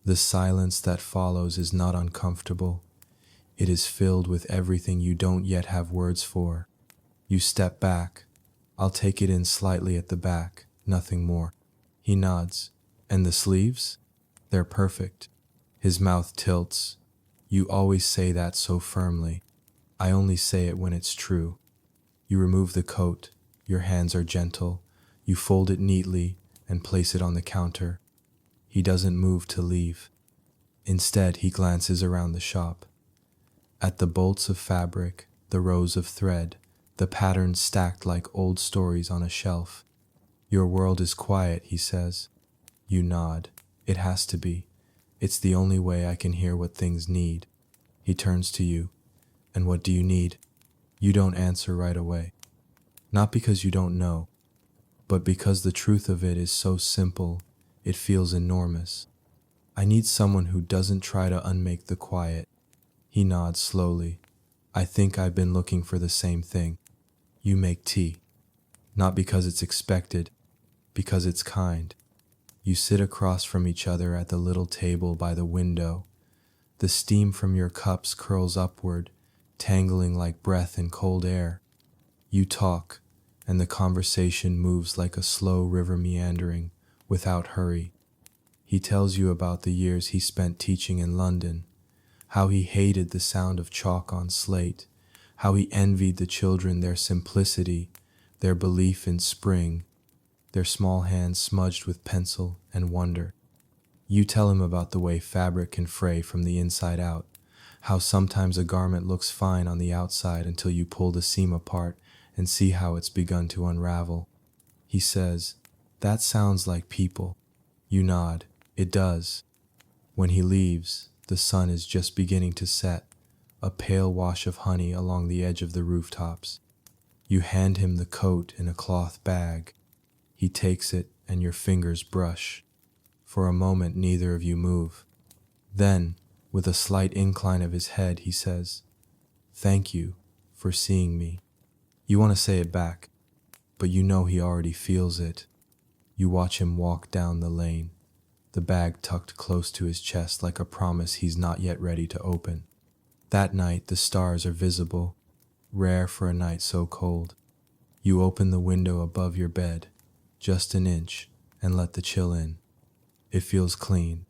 The silence that follows is not uncomfortable. It is filled with everything you don't yet have words for. You step back. I'll take it in slightly at the back, nothing more. He nods. And the sleeves? They're perfect. His mouth tilts. You always say that so firmly. I only say it when it's true. You remove the coat. Your hands are gentle. You fold it neatly and place it on the counter. He doesn't move to leave. Instead, he glances around the shop. At the bolts of fabric, the rows of thread, the patterns stacked like old stories on a shelf. Your world is quiet, he says. You nod. It has to be. It's the only way I can hear what things need. He turns to you. And what do you need? You don't answer right away. Not because you don't know, but because the truth of it is so simple, it feels enormous. I need someone who doesn't try to unmake the quiet. He nods slowly. I think I've been looking for the same thing. You make tea. Not because it's expected, because it's kind. You sit across from each other at the little table by the window. The steam from your cups curls upward, tangling like breath in cold air. You talk, and the conversation moves like a slow river meandering, without hurry. He tells you about the years he spent teaching in London, how he hated the sound of chalk on slate, how he envied the children their simplicity, their belief in spring, their small hands smudged with pencil and wonder. You tell him about the way fabric can fray from the inside out, how sometimes a garment looks fine on the outside until you pull the seam apart and see how it's begun to unravel. He says, "That sounds like people." You nod. It does. When he leaves, the sun is just beginning to set, a pale wash of honey along the edge of the rooftops. You hand him the coat in a cloth bag. He takes it and your fingers brush. For a moment, neither of you move. Then, with a slight incline of his head, he says, "Thank you for seeing me." You want to say it back, but you know he already feels it. You watch him walk down the lane, the bag tucked close to his chest like a promise he's not yet ready to open. That night, the stars are visible, rare for a night so cold. You open the window above your bed, just an inch, and let the chill in. It feels clean,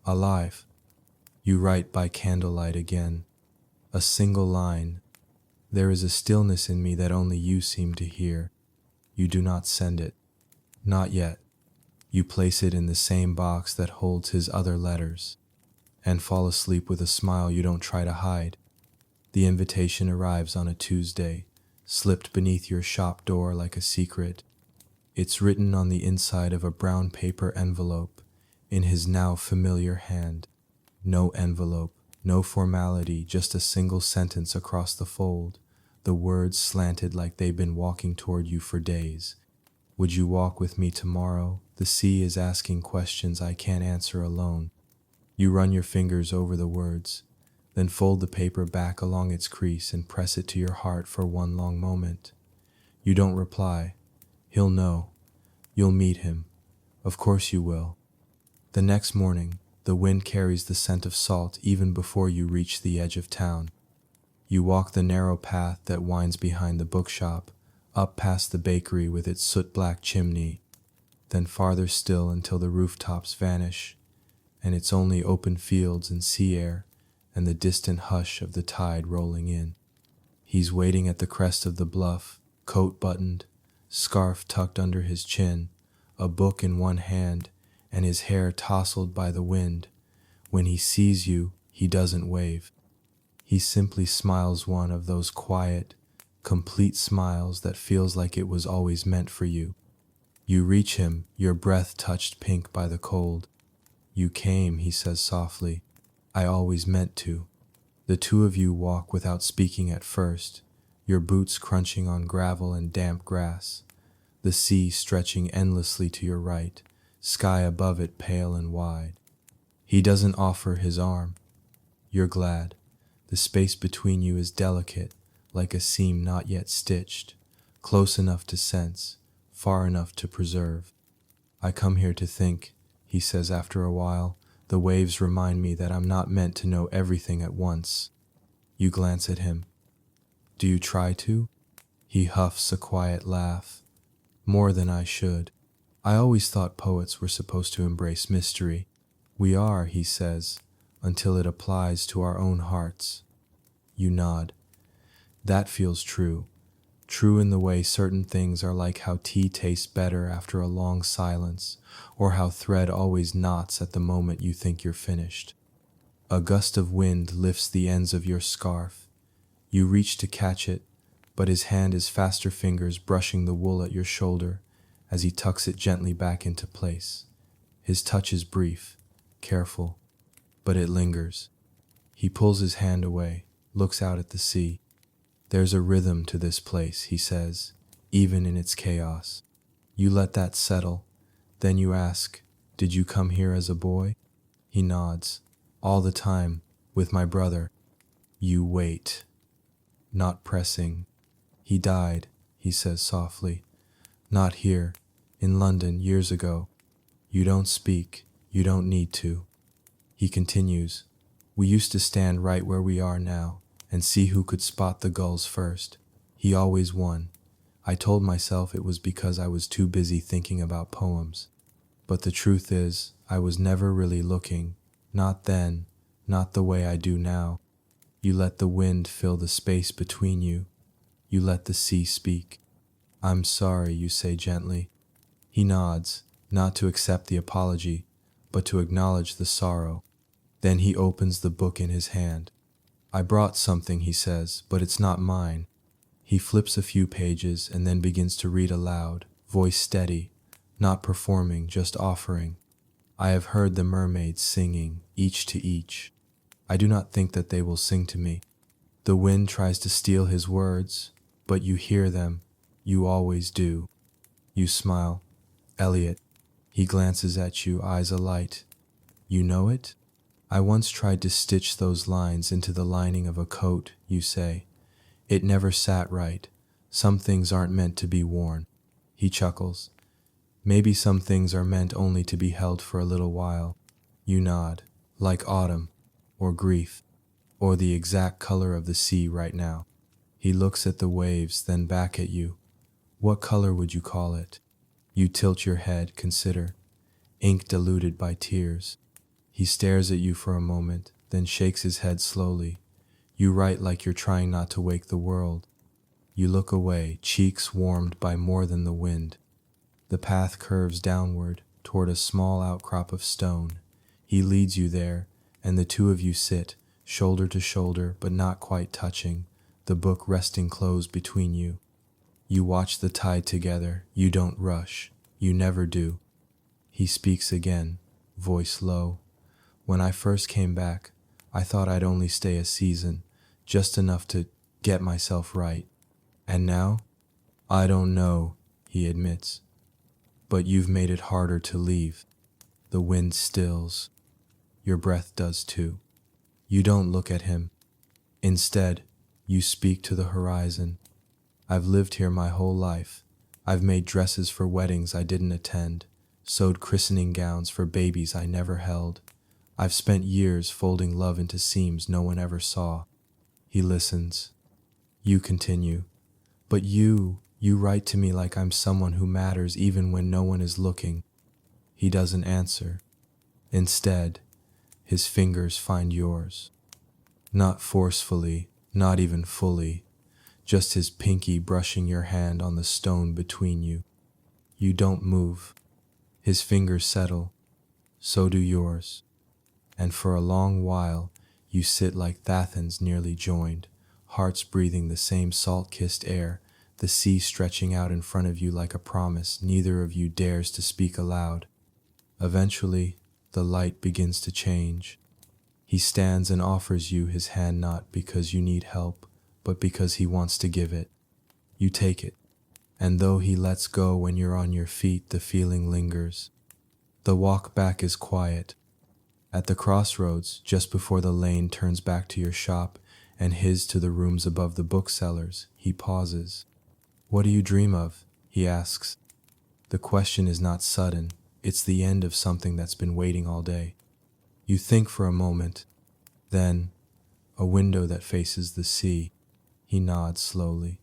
alive. You write by candlelight again, a single line. "There is a stillness in me that only you seem to hear." You do not send it. Not yet. You place it in the same box that holds his other letters, and fall asleep with a smile you don't try to hide. The invitation arrives on a Tuesday, slipped beneath your shop door like a secret. It's written on the inside of a brown paper envelope, in his now familiar hand. No envelope, no formality, just a single sentence across the fold, the words slanted like they've been walking toward you for days. "Would you walk with me tomorrow? The sea is asking questions I can't answer alone." You run your fingers over the words, then fold the paper back along its crease and press it to your heart for one long moment. You don't reply. He'll know. You'll meet him. Of course you will. The next morning, the wind carries the scent of salt even before you reach the edge of town. You walk the narrow path that winds behind the bookshop, up past the bakery with its soot-black chimney, then farther still until the rooftops vanish, and it's only open fields and sea air and the distant hush of the tide rolling in. He's waiting at the crest of the bluff, coat buttoned, scarf tucked under his chin, a book in one hand, and his hair tousled by the wind. When he sees you, he doesn't wave. He simply smiles, one of those quiet, complete smiles that feels like it was always meant for you. You reach him, your breath touched pink by the cold. "You came," he says softly. "I always meant to." The two of you walk without speaking at first, your boots crunching on gravel and damp grass, the sea stretching endlessly to your right, sky above it pale and wide. He doesn't offer his arm. You're glad. The space between you is delicate, like a seam not yet stitched, close enough to sense, far enough to preserve. "I come here to think," he says after a while. "The waves remind me that I'm not meant to know everything at once." You glance at him. "Do you try to?" He huffs a quiet laugh. "More than I should. I always thought poets were supposed to embrace mystery." "We are," he says, "until it applies to our own hearts." You nod. "That feels true. True in the way certain things are, like how tea tastes better after a long silence, or how thread always knots at the moment you think you're finished." A gust of wind lifts the ends of your scarf. You reach to catch it, but his hand is faster fingers brushing the wool at your shoulder as he tucks it gently back into place. His touch is brief, careful, but it lingers. He pulls his hand away, looks out at the sea. "There's a rhythm to this place," he says, "even in its chaos." You let that settle. Then you ask, "Did you come here as a boy?" He nods. "All the time, with my brother." You wait, not pressing. "He died," he says softly. "Not here, in London, years ago." You don't speak. You don't need to. He continues, "We used to stand right where we are now and see who could spot the gulls first. He always won. I told myself it was because I was too busy thinking about poems. But the truth is, I was never really looking. Not then, not the way I do now." You let the wind fill the space between you. You let the sea speak. "I'm sorry," you say gently. He nods, not to accept the apology, but to acknowledge the sorrow. Then he opens the book in his hand. "I brought something," he says, "but it's not mine." He flips a few pages and then begins to read aloud, voice steady, not performing, just offering. I have heard the mermaids singing, each to each. I do not think that they will sing to me. The wind tries to steal his words, but you hear them. You always do. You smile. Elliot. He glances at you, eyes alight. You know it? I once tried to stitch those lines into the lining of a coat, you say. It never sat right. Some things aren't meant to be worn. He chuckles. Maybe some things are meant only to be held for a little while. You nod, like autumn, or grief, or the exact color of the sea right now. He looks at the waves, then back at you. What color would you call it? You tilt your head, consider. Ink diluted by tears. He stares at you for a moment, then shakes his head slowly. You write like you're trying not to wake the world. You look away, cheeks warmed by more than the wind. The path curves downward, toward a small outcrop of stone. He leads you there, and the two of you sit, shoulder to shoulder, but not quite touching, the book resting closed between you. You watch the tide together. You don't rush. You never do. He speaks again, voice low. When I first came back, I thought I'd only stay a season, just enough to get myself right. And now? I don't know, he admits. But you've made it harder to leave. The wind stills. Your breath does too. You don't look at him. Instead, you speak to the horizon. I've lived here my whole life. I've made dresses for weddings I didn't attend, sewed christening gowns for babies I never held. I've spent years folding love into seams no one ever saw. He listens. You continue. But you write to me like I'm someone who matters even when no one is looking. He doesn't answer. Instead, his fingers find yours. Not forcefully, not even fully, just his pinky brushing your hand on the stone between you. You don't move. His fingers settle. So do yours. And for a long while, you sit like Athens nearly joined, hearts breathing the same salt-kissed air, the sea stretching out in front of you like a promise neither of you dares to speak aloud. Eventually, the light begins to change. He stands and offers you his hand not because you need help, but because he wants to give it. You take it, and though he lets go when you're on your feet, the feeling lingers. The walk back is quiet. At the crossroads, just before the lane turns back to your shop and his to the rooms above the booksellers, he pauses. What do you dream of? He asks. The question is not sudden. It's the end of something that's been waiting all day. You think for a moment. Then, a window that faces the sea. He nods slowly.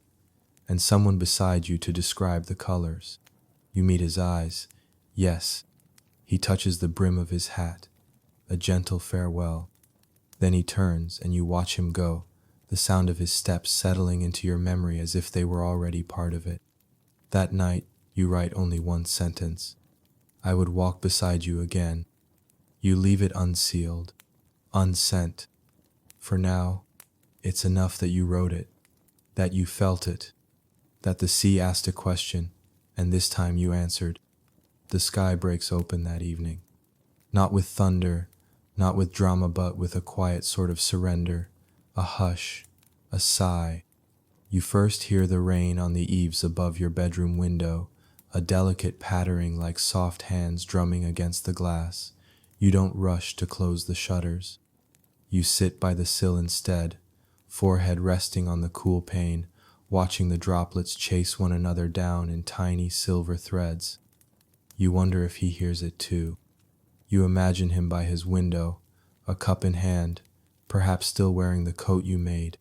And someone beside you to describe the colors. You meet his eyes. Yes. He touches the brim of his hat. A gentle farewell. Then he turns and you watch him go, the sound of his steps settling into your memory as if they were already part of it. That night, you write only one sentence. I would walk beside you again. You leave it unsealed, unsent. For now, it's enough that you wrote it, that you felt it, that the sea asked a question, and this time you answered. The sky breaks open that evening. Not with thunder, not with drama, but with a quiet sort of surrender, a hush, a sigh. You first hear the rain on the eaves above your bedroom window, a delicate pattering like soft hands drumming against the glass. You don't rush to close the shutters. You sit by the sill instead, forehead resting on the cool pane, watching the droplets chase one another down in tiny silver threads. You wonder if he hears it too. You imagine him by his window, a cup in hand, perhaps still wearing the coat you made.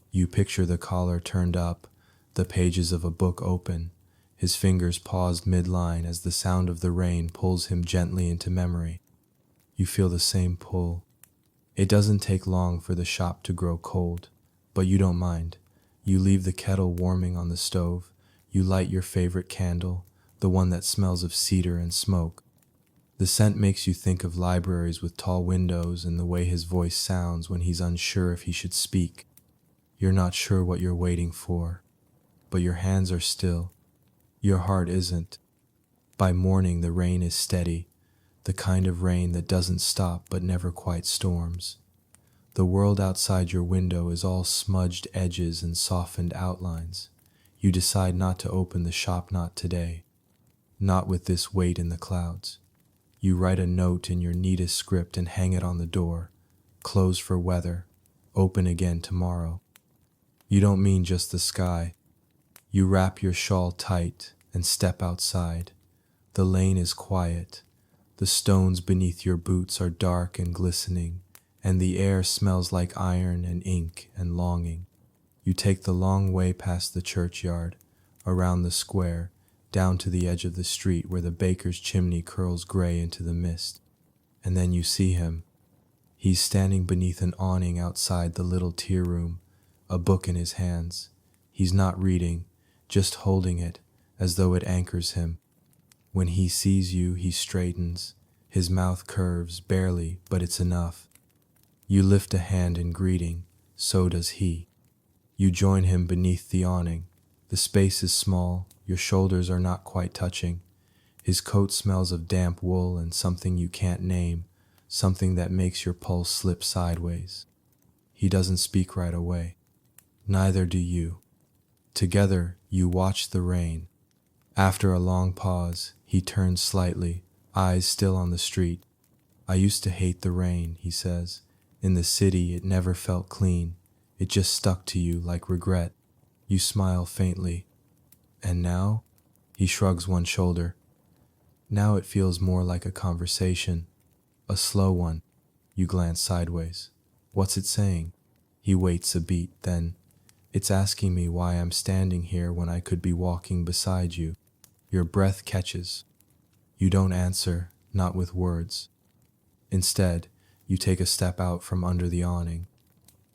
You picture the collar turned up, the pages of a book open, his fingers paused mid-line as the sound of the rain pulls him gently into memory. You feel the same pull. It doesn't take long for the shop to grow cold, but you don't mind. You leave the kettle warming on the stove. You light your favorite candle, the one that smells of cedar and smoke. The scent makes you think of libraries with tall windows and the way his voice sounds when he's unsure if he should speak. You're not sure what you're waiting for. but your hands are still. Your heart isn't. By morning, the rain is steady, the kind of rain that doesn't stop but never quite storms. The world outside your window is all smudged edges and softened outlines. You decide not to open the shop, not today, not with this weight in the clouds. You write a note in your neatest script and hang it on the door. Closed for weather, open again tomorrow. You don't mean just the sky. You wrap your shawl tight and step outside. The lane is quiet. The stones beneath your boots are dark and glistening, and the air smells like iron and ink and longing. You take the long way past the churchyard, around the square, down to the edge of the street where the baker's chimney curls gray into the mist. And then you see him. He's standing beneath an awning outside the little tea room, a book in his hands. He's not reading, just holding it, as though it anchors him. When he sees you, he straightens. His mouth curves, barely, but it's enough. You lift a hand in greeting, so does he. You join him beneath the awning. The space is small, your shoulders are not quite touching. His coat smells of damp wool and something you can't name, something that makes your pulse slip sideways. He doesn't speak right away. Neither do you. Together, you watch the rain. After a long pause, he turns slightly, eyes still on the street. I used to hate the rain, he says. In the city, it never felt clean. It just stuck to you like regret. You smile faintly. And now? He shrugs one shoulder. Now it feels more like a conversation. A slow one. You glance sideways. What's it saying? He waits a beat, then. It's asking me why I'm standing here when I could be walking beside you. Your breath catches. You don't answer, not with words. Instead, you take a step out from under the awning.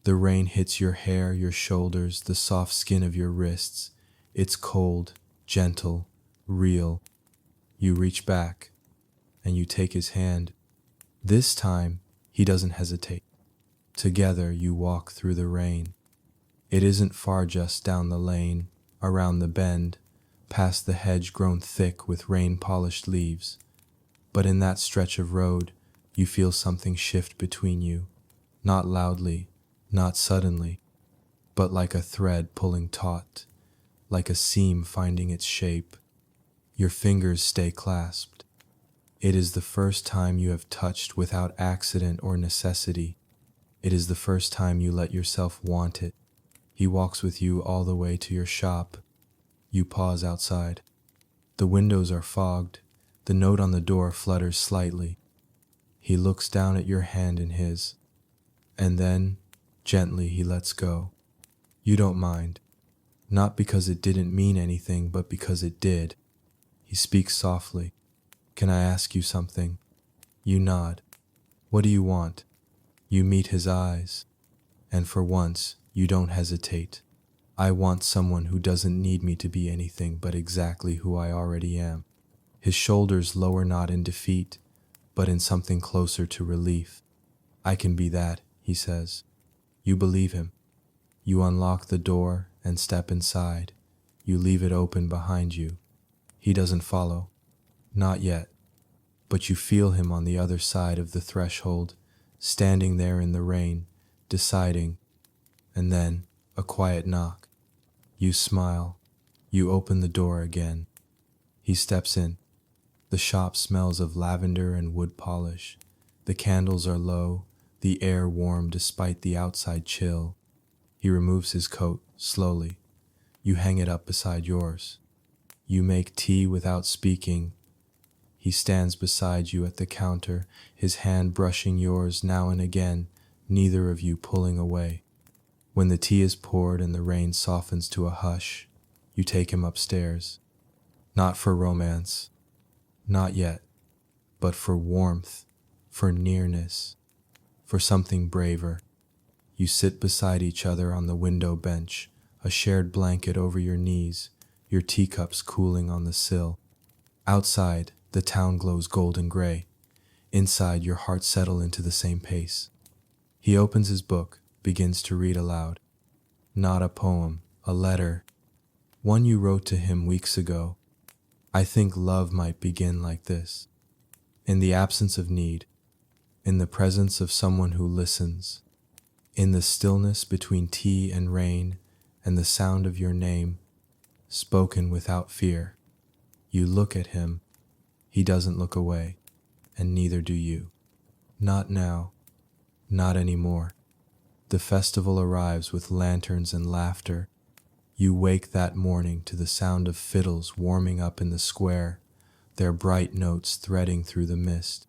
The rain hits your hair, your shoulders, the soft skin of your wrists. It's cold, gentle, real. You reach back, and you take his hand. This time, he doesn't hesitate. Together, you walk through the rain. It isn't far, just down the lane, around the bend, past the hedge grown thick with rain-polished leaves. But in that stretch of road, you feel something shift between you, not loudly, not suddenly, but like a thread pulling taut, like a seam finding its shape. Your fingers stay clasped. It is the first time you have touched without accident or necessity. It is the first time you let yourself want it. He walks with you all the way to your shop. You pause outside. The windows are fogged. The note on the door flutters slightly. He looks down at your hand in his. And then, gently, he lets go. You don't mind. Not because it didn't mean anything, but because it did. He speaks softly. Can I ask you something? You nod. What do you want? You meet his eyes. And for once, you don't hesitate. I want someone who doesn't need me to be anything but exactly who I already am. His shoulders lower, not in defeat, but in something closer to relief. I can be that, he says. You believe him. You unlock the door and step inside. You leave it open behind you. He doesn't follow. Not yet. But you feel him on the other side of the threshold, standing there in the rain, deciding. And then, a quiet knock. You smile. You open the door again. He steps in. The shop smells of lavender and wood polish. The candles are low, the air warm despite the outside chill. He removes his coat, slowly. You hang it up beside yours. You make tea without speaking. He stands beside you at the counter, his hand brushing yours now and again, neither of you pulling away. When the tea is poured and the rain softens to a hush, you take him upstairs. Not for romance. Not yet. But for warmth, for nearness, for something braver. You sit beside each other on the window bench, a shared blanket over your knees, your teacups cooling on the sill. Outside, the town glows golden gray. Inside, your hearts settle into the same pace. He opens his book, begins to read aloud. Not a poem, a letter. One you wrote to him weeks ago. I think love might begin like this. In the absence of need, in the presence of someone who listens, in the stillness between tea and rain and the sound of your name, spoken without fear. You look at him, he doesn't look away, and neither do you. Not now, not anymore. The festival arrives with lanterns and laughter. You wake that morning to the sound of fiddles warming up in the square, their bright notes threading through the mist.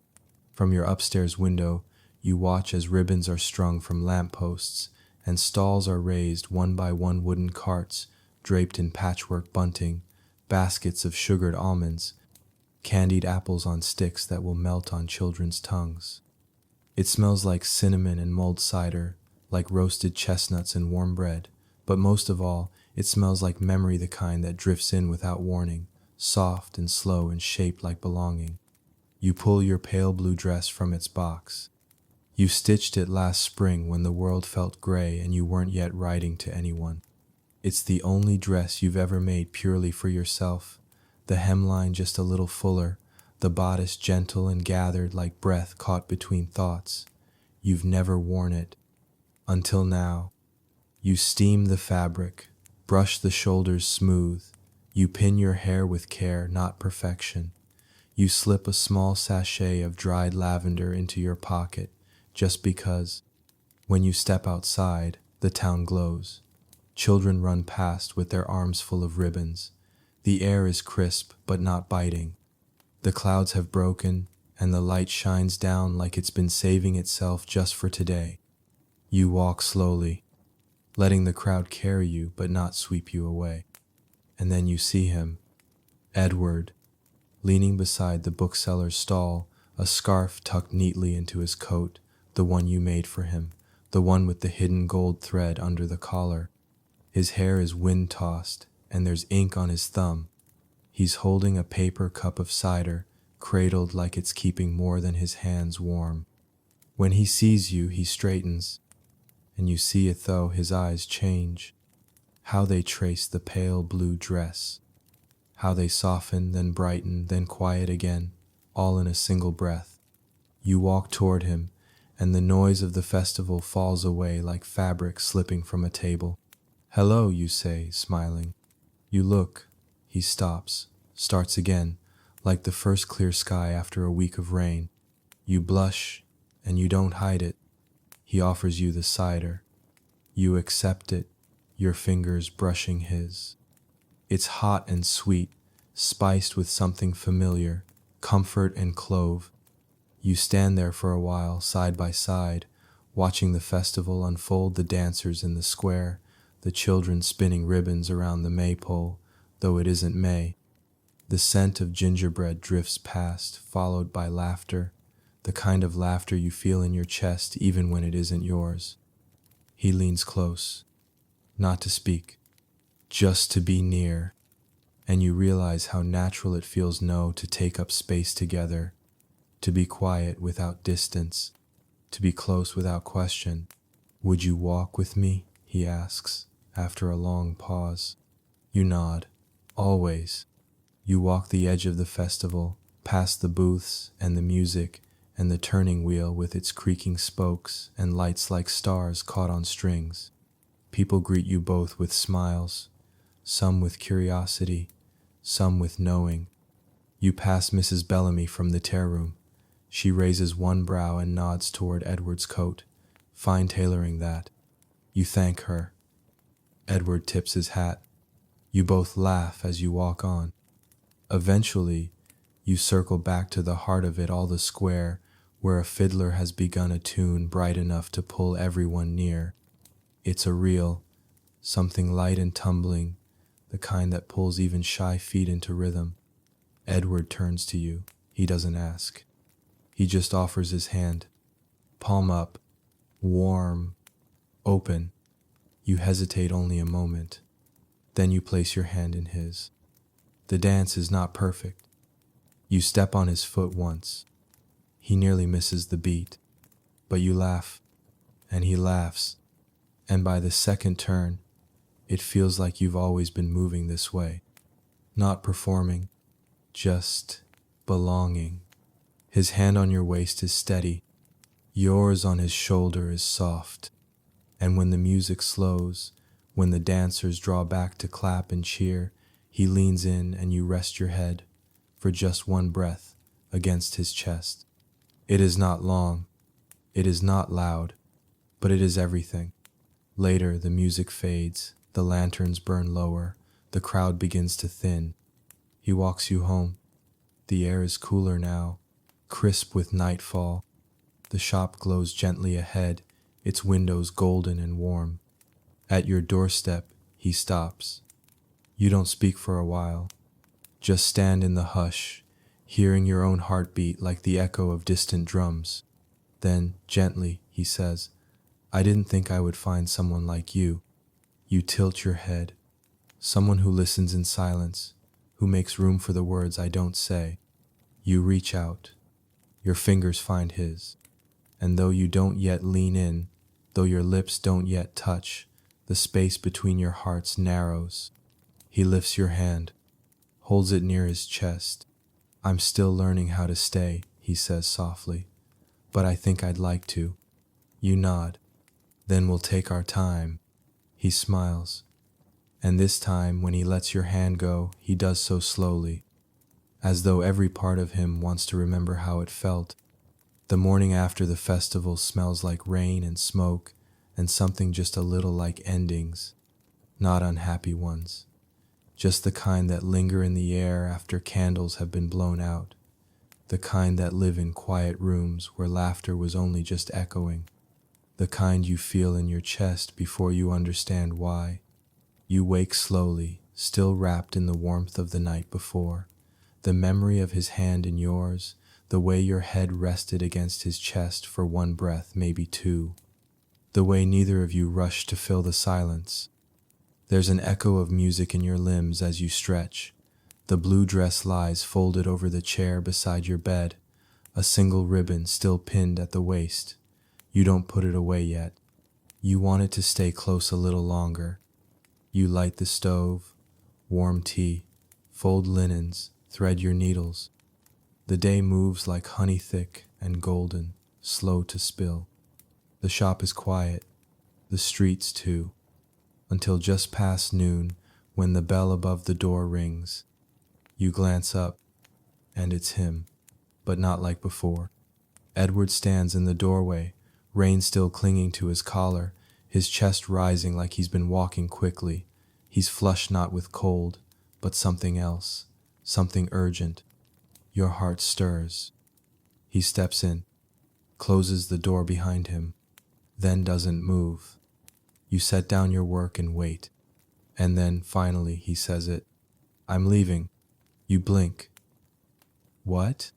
From your upstairs window, you watch as ribbons are strung from lampposts and stalls are raised one by one wooden carts draped in patchwork bunting, baskets of sugared almonds, candied apples on sticks that will melt on children's tongues. It smells like cinnamon and mulled cider, like roasted chestnuts and warm bread, but most of all, it smells like memory, the kind that drifts in without warning, soft and slow and shaped like belonging. You pull your pale blue dress from its box. You stitched it last spring when the world felt gray and you weren't yet writing to anyone. It's the only dress you've ever made purely for yourself, the hemline just a little fuller, the bodice gentle and gathered like breath caught between thoughts. You've never worn it. Until now. You steam the fabric, brush the shoulders smooth. You pin your hair with care, not perfection. You slip a small sachet of dried lavender into your pocket, just because. When you step outside, the town glows. Children run past with their arms full of ribbons. The air is crisp but not biting. The clouds have broken, and the light shines down like it's been saving itself just for today. You walk slowly, letting the crowd carry you but not sweep you away. And then you see him, Edward, leaning beside the bookseller's stall, a scarf tucked neatly into his coat, the one you made for him, the one with the hidden gold thread under the collar. His hair is wind-tossed, and there's ink on his thumb. He's holding a paper cup of cider, cradled like it's keeping more than his hands warm. When he sees you, he straightens, and you see it though his eyes change, how they trace the pale blue dress, how they soften, then brighten, then quiet again, all in a single breath. You walk toward him, and the noise of the festival falls away like fabric slipping from a table. "Hello," you say, smiling. You look. He stops, starts again, like the first clear sky after a week of rain. You blush, and you don't hide it. He offers you the cider. You accept it, your fingers brushing his. It's hot and sweet, spiced with something familiar, comfort and clove. You stand there for a while, side by side, watching the festival unfold, the dancers in the square, the children spinning ribbons around the maypole, though it isn't May. The scent of gingerbread drifts past, followed by laughter, the kind of laughter you feel in your chest even when it isn't yours. He leans close, not to speak, just to be near, and you realize how natural it feels to take up space together, to be quiet without distance, to be close without question. "Would you walk with me?" he asks, after a long pause. You nod. Always. You walk the edge of the festival, past the booths and the music and the turning wheel with its creaking spokes and lights like stars caught on strings. People greet you both with smiles, some with curiosity, some with knowing. You pass Mrs. Bellamy from the tear room. She raises one brow and nods toward Edward's coat. Fine tailoring, that. You thank her. Edward tips his hat. You both laugh as you walk on. Eventually, you circle back to the heart of it all, the square, where a fiddler has begun a tune bright enough to pull everyone near. It's a reel, something light and tumbling, the kind that pulls even shy feet into rhythm. Edward turns to you. He doesn't ask. He just offers his hand. Palm up, warm, open. You hesitate only a moment. Then you place your hand in his. The dance is not perfect. You step on his foot once. He nearly misses the beat. But you laugh, and he laughs, and by the second turn, It feels like you've always been moving this way, not performing, just belonging. His hand on your waist is steady, yours on his shoulder is soft. And when the music slows, when the dancers draw back to clap and cheer, he leans in and you rest your head for just one breath against his chest. It is not long, it is not loud, but it is everything. Later, the music fades, the lanterns burn lower, the crowd begins to thin. He walks you home. The air is cooler now, crisp with nightfall. The shop glows gently ahead, its windows golden and warm. At your doorstep, he stops. You don't speak for a while. Just stand in the hush, hearing your own heartbeat like the echo of distant drums. Then, gently, he says, I didn't think I would find someone like you. You tilt your head. Someone who listens in silence, who makes room for the words I don't say. You reach out. Your fingers find his. And though you don't yet lean in, though your lips don't yet touch, the space between your hearts narrows. He lifts your hand, holds it near his chest. I'm still learning how to stay, he says softly, but I think I'd like to. You nod. Then we'll take our time. He smiles. And this time, when he lets your hand go, he does so slowly, as though every part of him wants to remember how it felt. The morning after the festival smells like rain and smoke, and something just a little like endings, not unhappy ones, just the kind that linger in the air after candles have been blown out, the kind that live in quiet rooms where laughter was only just echoing, the kind you feel in your chest before you understand why. You wake slowly, still wrapped in the warmth of the night before, the memory of his hand in yours, the way your head rested against his chest for one breath, maybe two, the way neither of you rushed to fill the silence. There's an echo of music in your limbs as you stretch. The blue dress lies folded over the chair beside your bed, a single ribbon still pinned at the waist. You don't put it away yet. You want it to stay close a little longer. You light the stove, warm tea, fold linens, thread your needles. The day moves like honey thick and golden, slow to spill. The shop is quiet, the streets too, until just past noon when the bell above the door rings. You glance up, and it's him, but not like before. Edward stands in the doorway, rain still clinging to his collar, his chest rising like he's been walking quickly. He's flushed not with cold, but something else, something urgent. Your heart stirs. He steps in, closes the door behind him, then doesn't move. You set down your work and wait. And then, finally, he says it. I'm leaving. You blink. What?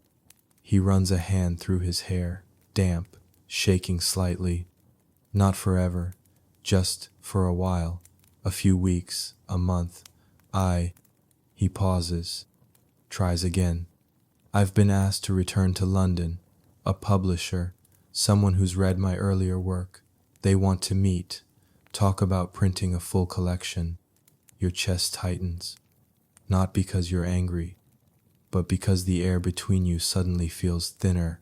He runs a hand through his hair, damp, shaking slightly. Not forever, just for a while, a few weeks, a month. He pauses, tries again. I've been asked to return to London, a publisher, someone who's read my earlier work. They want to meet, talk about printing a full collection. Your chest tightens, not because you're angry, but because the air between you suddenly feels thinner.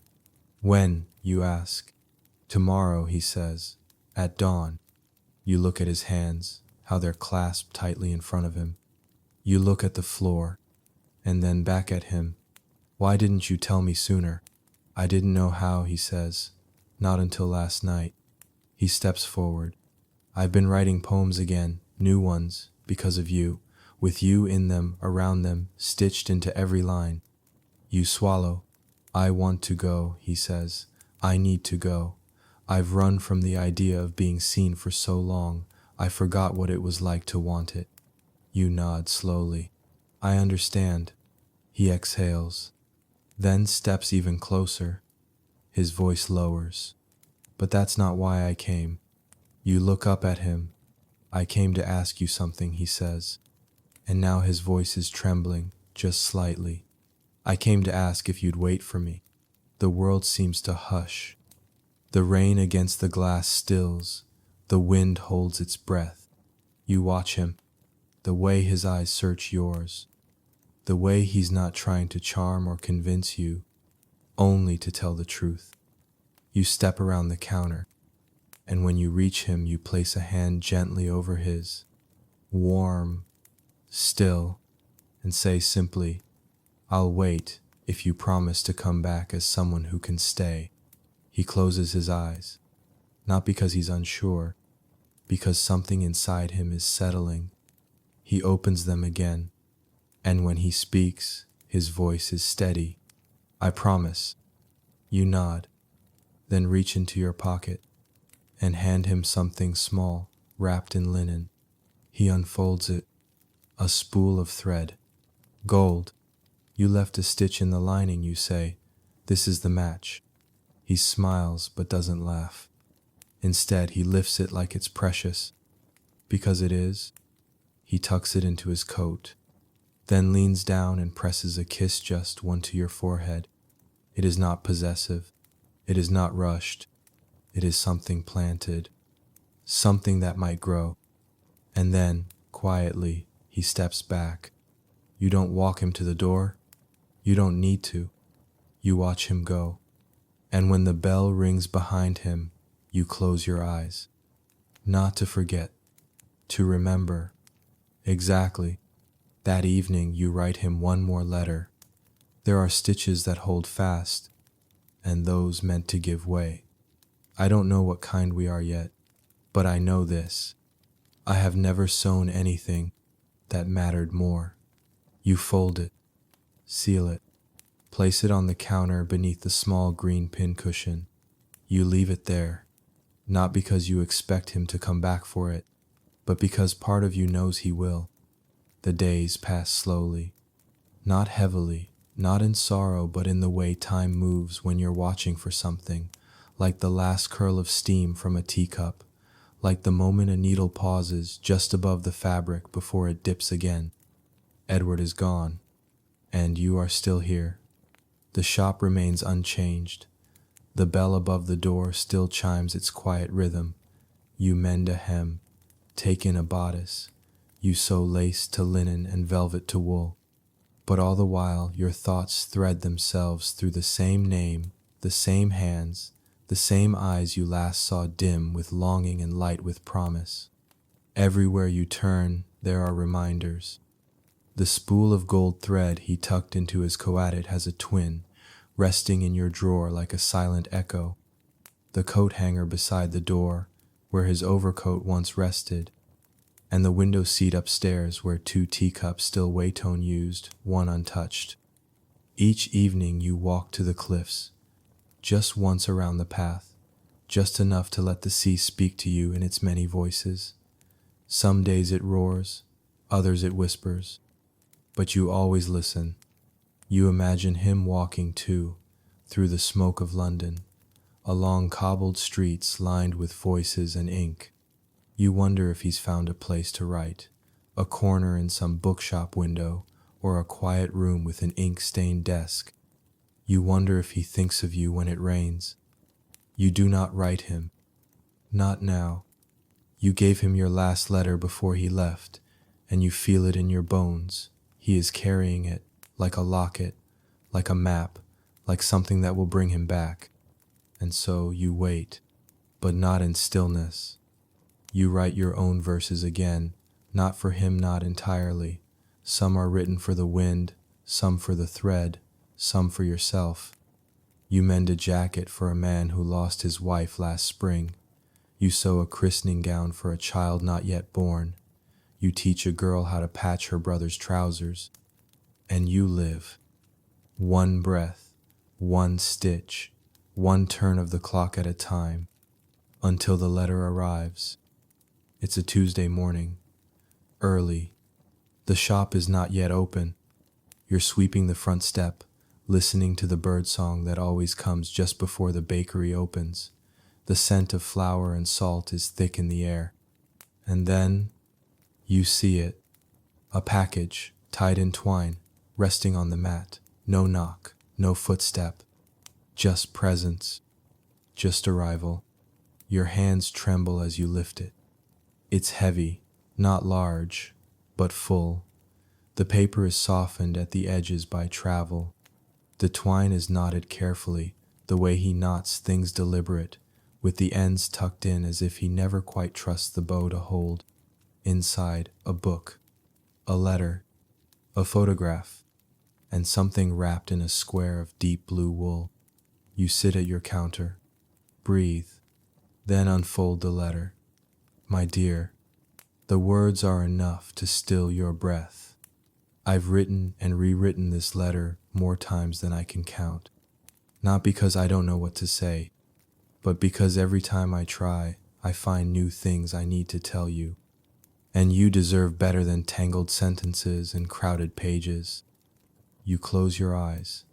When, you ask. Tomorrow, he says, at dawn. You look at his hands, how they're clasped tightly in front of him. You look at the floor, and then back at him. Why didn't you tell me sooner? I didn't know how, he says. Not until last night. He steps forward. I've been writing poems again, new ones, because of you, with you in them, around them, stitched into every line. You swallow. I want to go, he says. I need to go. I've run from the idea of being seen for so long, I forgot what it was like to want it. You nod slowly. I understand. He exhales, then steps even closer. His voice lowers. But that's not why I came. You look up at him. I came to ask you something, he says. And now his voice is trembling, just slightly. I came to ask if you'd wait for me. The world seems to hush. The rain against the glass stills. The wind holds its breath. You watch him, the way his eyes search yours, the way he's not trying to charm or convince you, only to tell the truth. You step around the counter, and when you reach him, you place a hand gently over his, warm, still, and say simply, "I'll wait if you promise to come back as someone who can stay." He closes his eyes, not because he's unsure, because something inside him is settling. He opens them again, and when he speaks, his voice is steady. "I promise." You nod, then reach into your pocket and hand him something small, wrapped in linen. He unfolds it, a spool of thread. "Gold. You left a stitch in the lining," you say. "This is the match." He smiles but doesn't laugh. Instead, he lifts it like it's precious. Because it is. He tucks it into his coat, then leans down and presses a kiss, just one, to your forehead. It is not possessive. It is not rushed. It is something planted, something that might grow. And then, quietly, he steps back. You don't walk him to the door. You don't need to. You watch him go. And when the bell rings behind him, you close your eyes. Not to forget, to remember. Exactly. That evening, you write him one more letter. There are stitches that hold fast, and those meant to give way. I don't know what kind we are yet, but I know this. I have never sewn anything that mattered more. You fold it, seal it, place it on the counter beneath the small green pincushion. You leave it there, not because you expect him to come back for it, but because part of you knows he will. The days pass slowly, not heavily, not in sorrow, but in the way time moves when you're watching for something, like the last curl of steam from a teacup, like the moment a needle pauses just above the fabric before it dips again. Edward is gone, and you are still here. The shop remains unchanged. The bell above the door still chimes its quiet rhythm. You mend a hem, take in a bodice. You sew lace to linen and velvet to wool. But all the while, your thoughts thread themselves through the same name, the same hands, the same eyes you last saw dim with longing and light with promise. Everywhere you turn, there are reminders. The spool of gold thread he tucked into his coat has a twin, resting in your drawer like a silent echo. The coat hanger beside the door, where his overcoat once rested, and the window seat upstairs where 2 teacups still Waytone used, one untouched. Each evening you walk to the cliffs, just once around the path, just enough to let the sea speak to you in its many voices. Some days it roars, others it whispers, but you always listen. You imagine him walking too, through the smoke of London, along cobbled streets lined with voices and ink. You wonder if he's found a place to write, a corner in some bookshop window, or a quiet room with an ink-stained desk. You wonder if he thinks of you when it rains. You do not write him. Not now. You gave him your last letter before he left, and you feel it in your bones. He is carrying it, like a locket, like a map, like something that will bring him back. And so you wait, but not in stillness. You write your own verses again, not for him, not entirely. Some are written for the wind, some for the thread, some for yourself. You mend a jacket for a man who lost his wife last spring. You sew a christening gown for a child not yet born. You teach a girl how to patch her brother's trousers. And you live. One breath, one stitch, one turn of the clock at a time, until the letter arrives. It's a Tuesday morning, early. The shop is not yet open. You're sweeping the front step, listening to the birdsong that always comes just before the bakery opens. The scent of flour and salt is thick in the air. And then you see it, a package tied in twine, resting on the mat. No knock, no footstep, just presence, just arrival. Your hands tremble as you lift it. It's heavy, Not large, but full. The paper is softened at the edges by travel. The twine is knotted carefully, the way he knots things deliberate, with the ends tucked in as if he never quite trusts the bow to hold. Inside, a book, a letter, a photograph, and something wrapped in a square of deep blue wool. You sit at your counter, breathe, then unfold the letter. My dear, the words are enough to still your breath. I've written and rewritten this letter more times than I can count. Not because I don't know what to say, but because every time I try, I find new things I need to tell you. And you deserve better than tangled sentences and crowded pages. You close your eyes,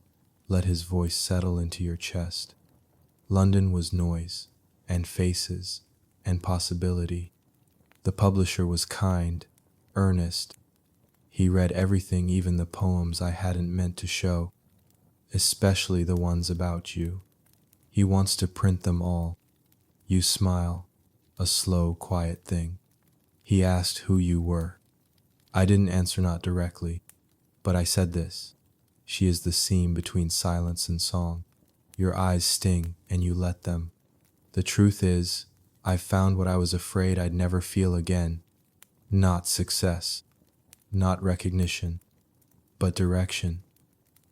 let his voice settle into your chest. London was noise, and faces, and possibility. The publisher was kind, earnest. He read everything, even the poems I hadn't meant to show, especially the ones about you. He wants to print them all. You smile, a slow, quiet thing. He asked who you were. I didn't answer, not directly, but I said this. She is the seam between silence and song. Your eyes sting, and you let them. The truth is, I've found what I was afraid I'd never feel again. Not success, not recognition, but direction.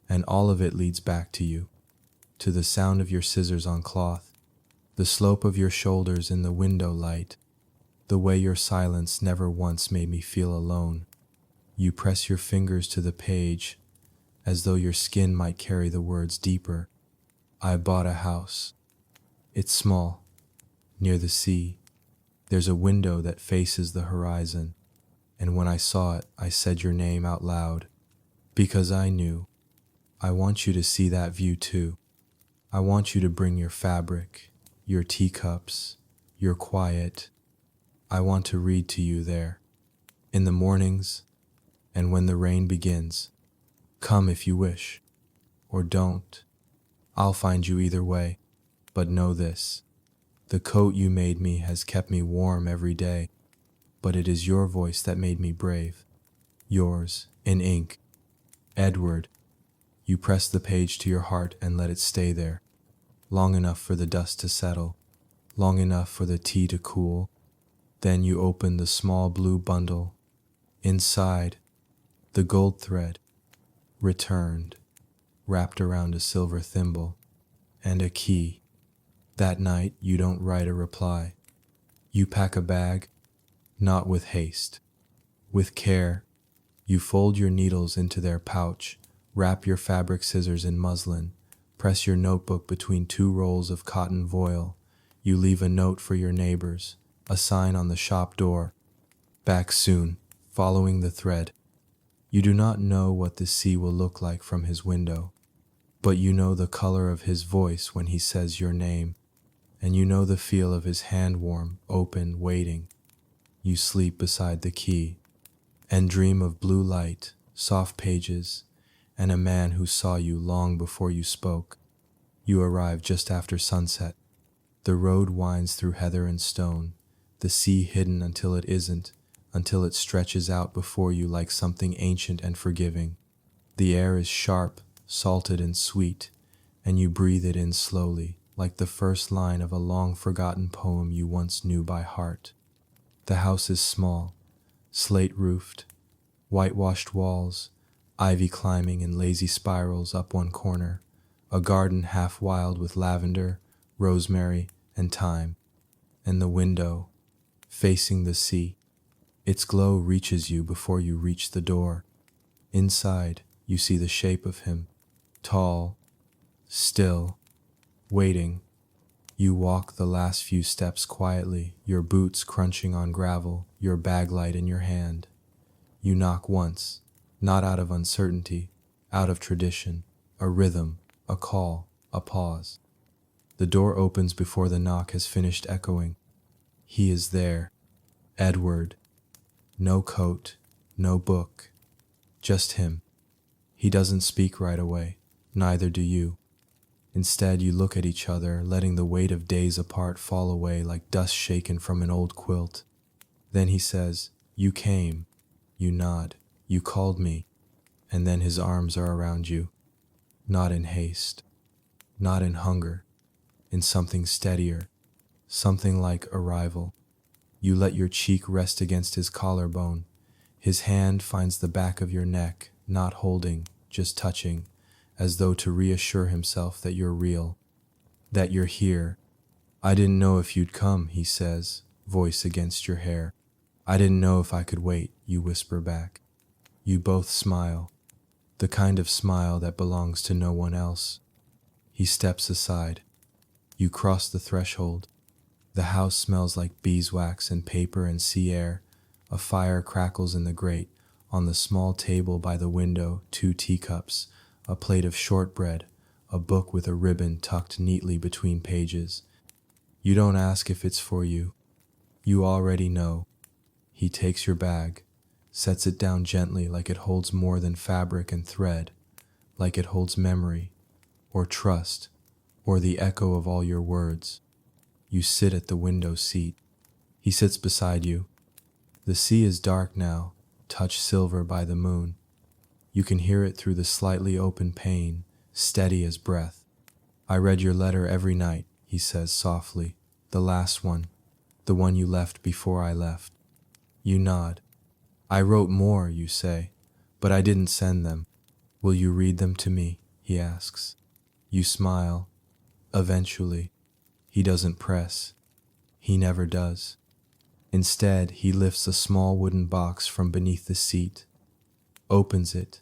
And all of it leads back to you, to the sound of your scissors on cloth, the slope of your shoulders in the window light, the way your silence never once made me feel alone. You press your fingers to the page, as though your skin might carry the words deeper. I bought a house. It's small, near the sea. There's a window that faces the horizon, and when I saw it, I said your name out loud, because I knew. I want you to see that view too. I want you to bring your fabric, your teacups, your quiet. I want to read to you there, in the mornings, and when the rain begins. Come if you wish, or don't. I'll find you either way, but know this. The coat you made me has kept me warm every day, but it is your voice that made me brave. Yours, in ink. Edward. You press the page to your heart and let it stay there, long enough for the dust to settle, long enough for the tea to cool. Then you open the small blue bundle. Inside, the gold thread, returned, wrapped around a silver thimble, and a key. That night, you don't write a reply. You pack a bag, not with haste, with care. You fold your needles into their pouch, wrap your fabric scissors in muslin, press your notebook between two rolls of cotton voile. You leave a note for your neighbors, a sign on the shop door. Back soon, following the thread. You do not know what the sea will look like from his window, but you know the color of his voice when he says your name, and you know the feel of his hand, warm, open, waiting. You sleep beside the key and dream of blue light, soft pages, and a man who saw you long before you spoke. You arrive just after sunset. The road winds through heather and stone, the sea hidden until it isn't, until it stretches out before you like something ancient and forgiving. The air is sharp, salted and sweet, and you breathe it in slowly, like the first line of a long-forgotten poem you once knew by heart. The house is small, slate-roofed, whitewashed walls, ivy climbing in lazy spirals up one corner, a garden half wild with lavender, rosemary, and thyme, and the window, facing the sea. Its glow reaches you before you reach the door. Inside, you see the shape of him, tall, still, waiting. You walk the last few steps quietly, your boots crunching on gravel, your bag light in your hand. You knock once, not out of uncertainty, out of tradition, a rhythm, a call, a pause. The door opens before the knock has finished echoing. He is there, Edward. No coat, no book, just him. He doesn't speak right away, neither do you. Instead, you look at each other, letting the weight of days apart fall away like dust shaken from an old quilt. Then he says, You came, you nod, you called me, and then his arms are around you, not in haste, not in hunger, in something steadier, something like arrival. You let your cheek rest against his collarbone. His hand finds the back of your neck, not holding, just touching, as though to reassure himself that you're real, that you're here. I didn't know if you'd come, he says, voice against your hair. I didn't know if I could wait, you whisper back. You both smile, the kind of smile that belongs to no one else. He steps aside. You cross the threshold. The house smells like beeswax and paper and sea air. A fire crackles in the grate. On the small table by the window, 2 teacups, a plate of shortbread, a book with a ribbon tucked neatly between pages. You don't ask if it's for you. You already know. He takes your bag, sets it down gently like it holds more than fabric and thread, like it holds memory, or trust, or the echo of all your words. You sit at the window seat. He sits beside you. The sea is dark now, touched silver by the moon. You can hear it through the slightly open pane, steady as breath. I read your letter every night, he says softly. The last one, the one you left before I left. You nod. I wrote more, you say, but I didn't send them. Will you read them to me? He asks. You smile. Eventually. He doesn't press. He never does. Instead, he lifts a small wooden box from beneath the seat, opens it.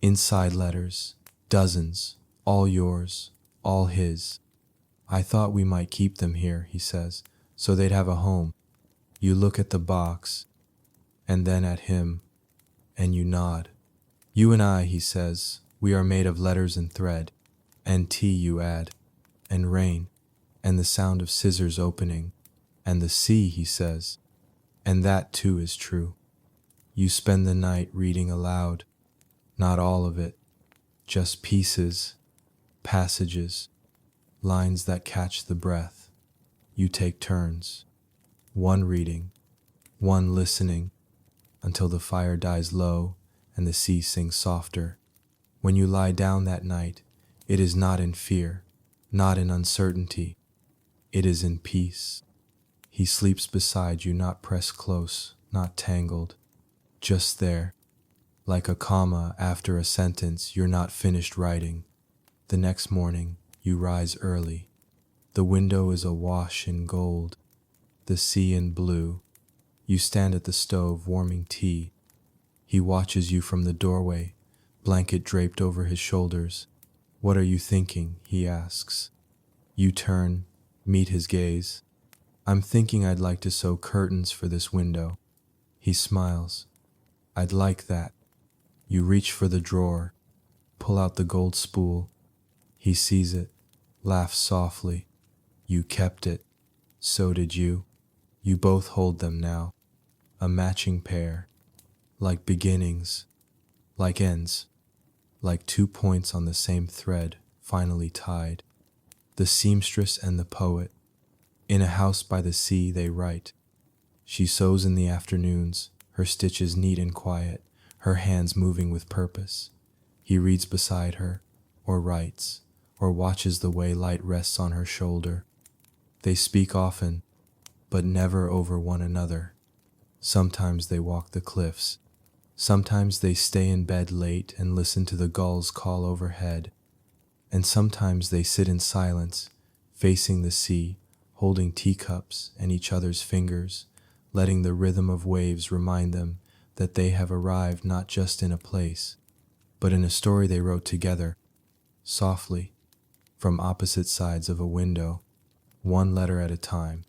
Inside letters, dozens, all yours, all his. I thought we might keep them here, he says, so they'd have a home. You look at the box, and then at him, and you nod. You and I, he says, we are made of letters and thread, and tea, you add, and rain, and the sound of scissors opening, and the sea, he says, and that too is true. You spend the night reading aloud, not all of it, just pieces, passages, lines that catch the breath. You take turns, one reading, one listening, until the fire dies low and the sea sings softer. When you lie down that night, it is not in fear, not in uncertainty. It is in peace. He sleeps beside you, not pressed close, not tangled, just there. Like a comma after a sentence you're not finished writing. The next morning, you rise early. The window is awash in gold, the sea in blue. You stand at the stove warming tea. He watches you from the doorway, blanket draped over his shoulders. What are you thinking? He asks. You turn, meet his gaze. I'm thinking I'd like to sew curtains for this window. He smiles. I'd like that. You reach for the drawer, pull out the gold spool. He sees it, laughs softly. You kept it. So did you. You both hold them now. A matching pair. Like beginnings, like ends, like 2 points on the same thread, finally tied. The seamstress and the poet. In a house by the sea they write. She sews in the afternoons, her stitches neat and quiet, her hands moving with purpose. He reads beside her, or writes, or watches the way light rests on her shoulder. They speak often, but never over one another. Sometimes they walk the cliffs. Sometimes they stay in bed late and listen to the gulls call overhead. And sometimes they sit in silence, facing the sea, holding teacups and each other's fingers, letting the rhythm of waves remind them that they have arrived not just in a place, but in a story they wrote together, softly, from opposite sides of a window, one letter at a time.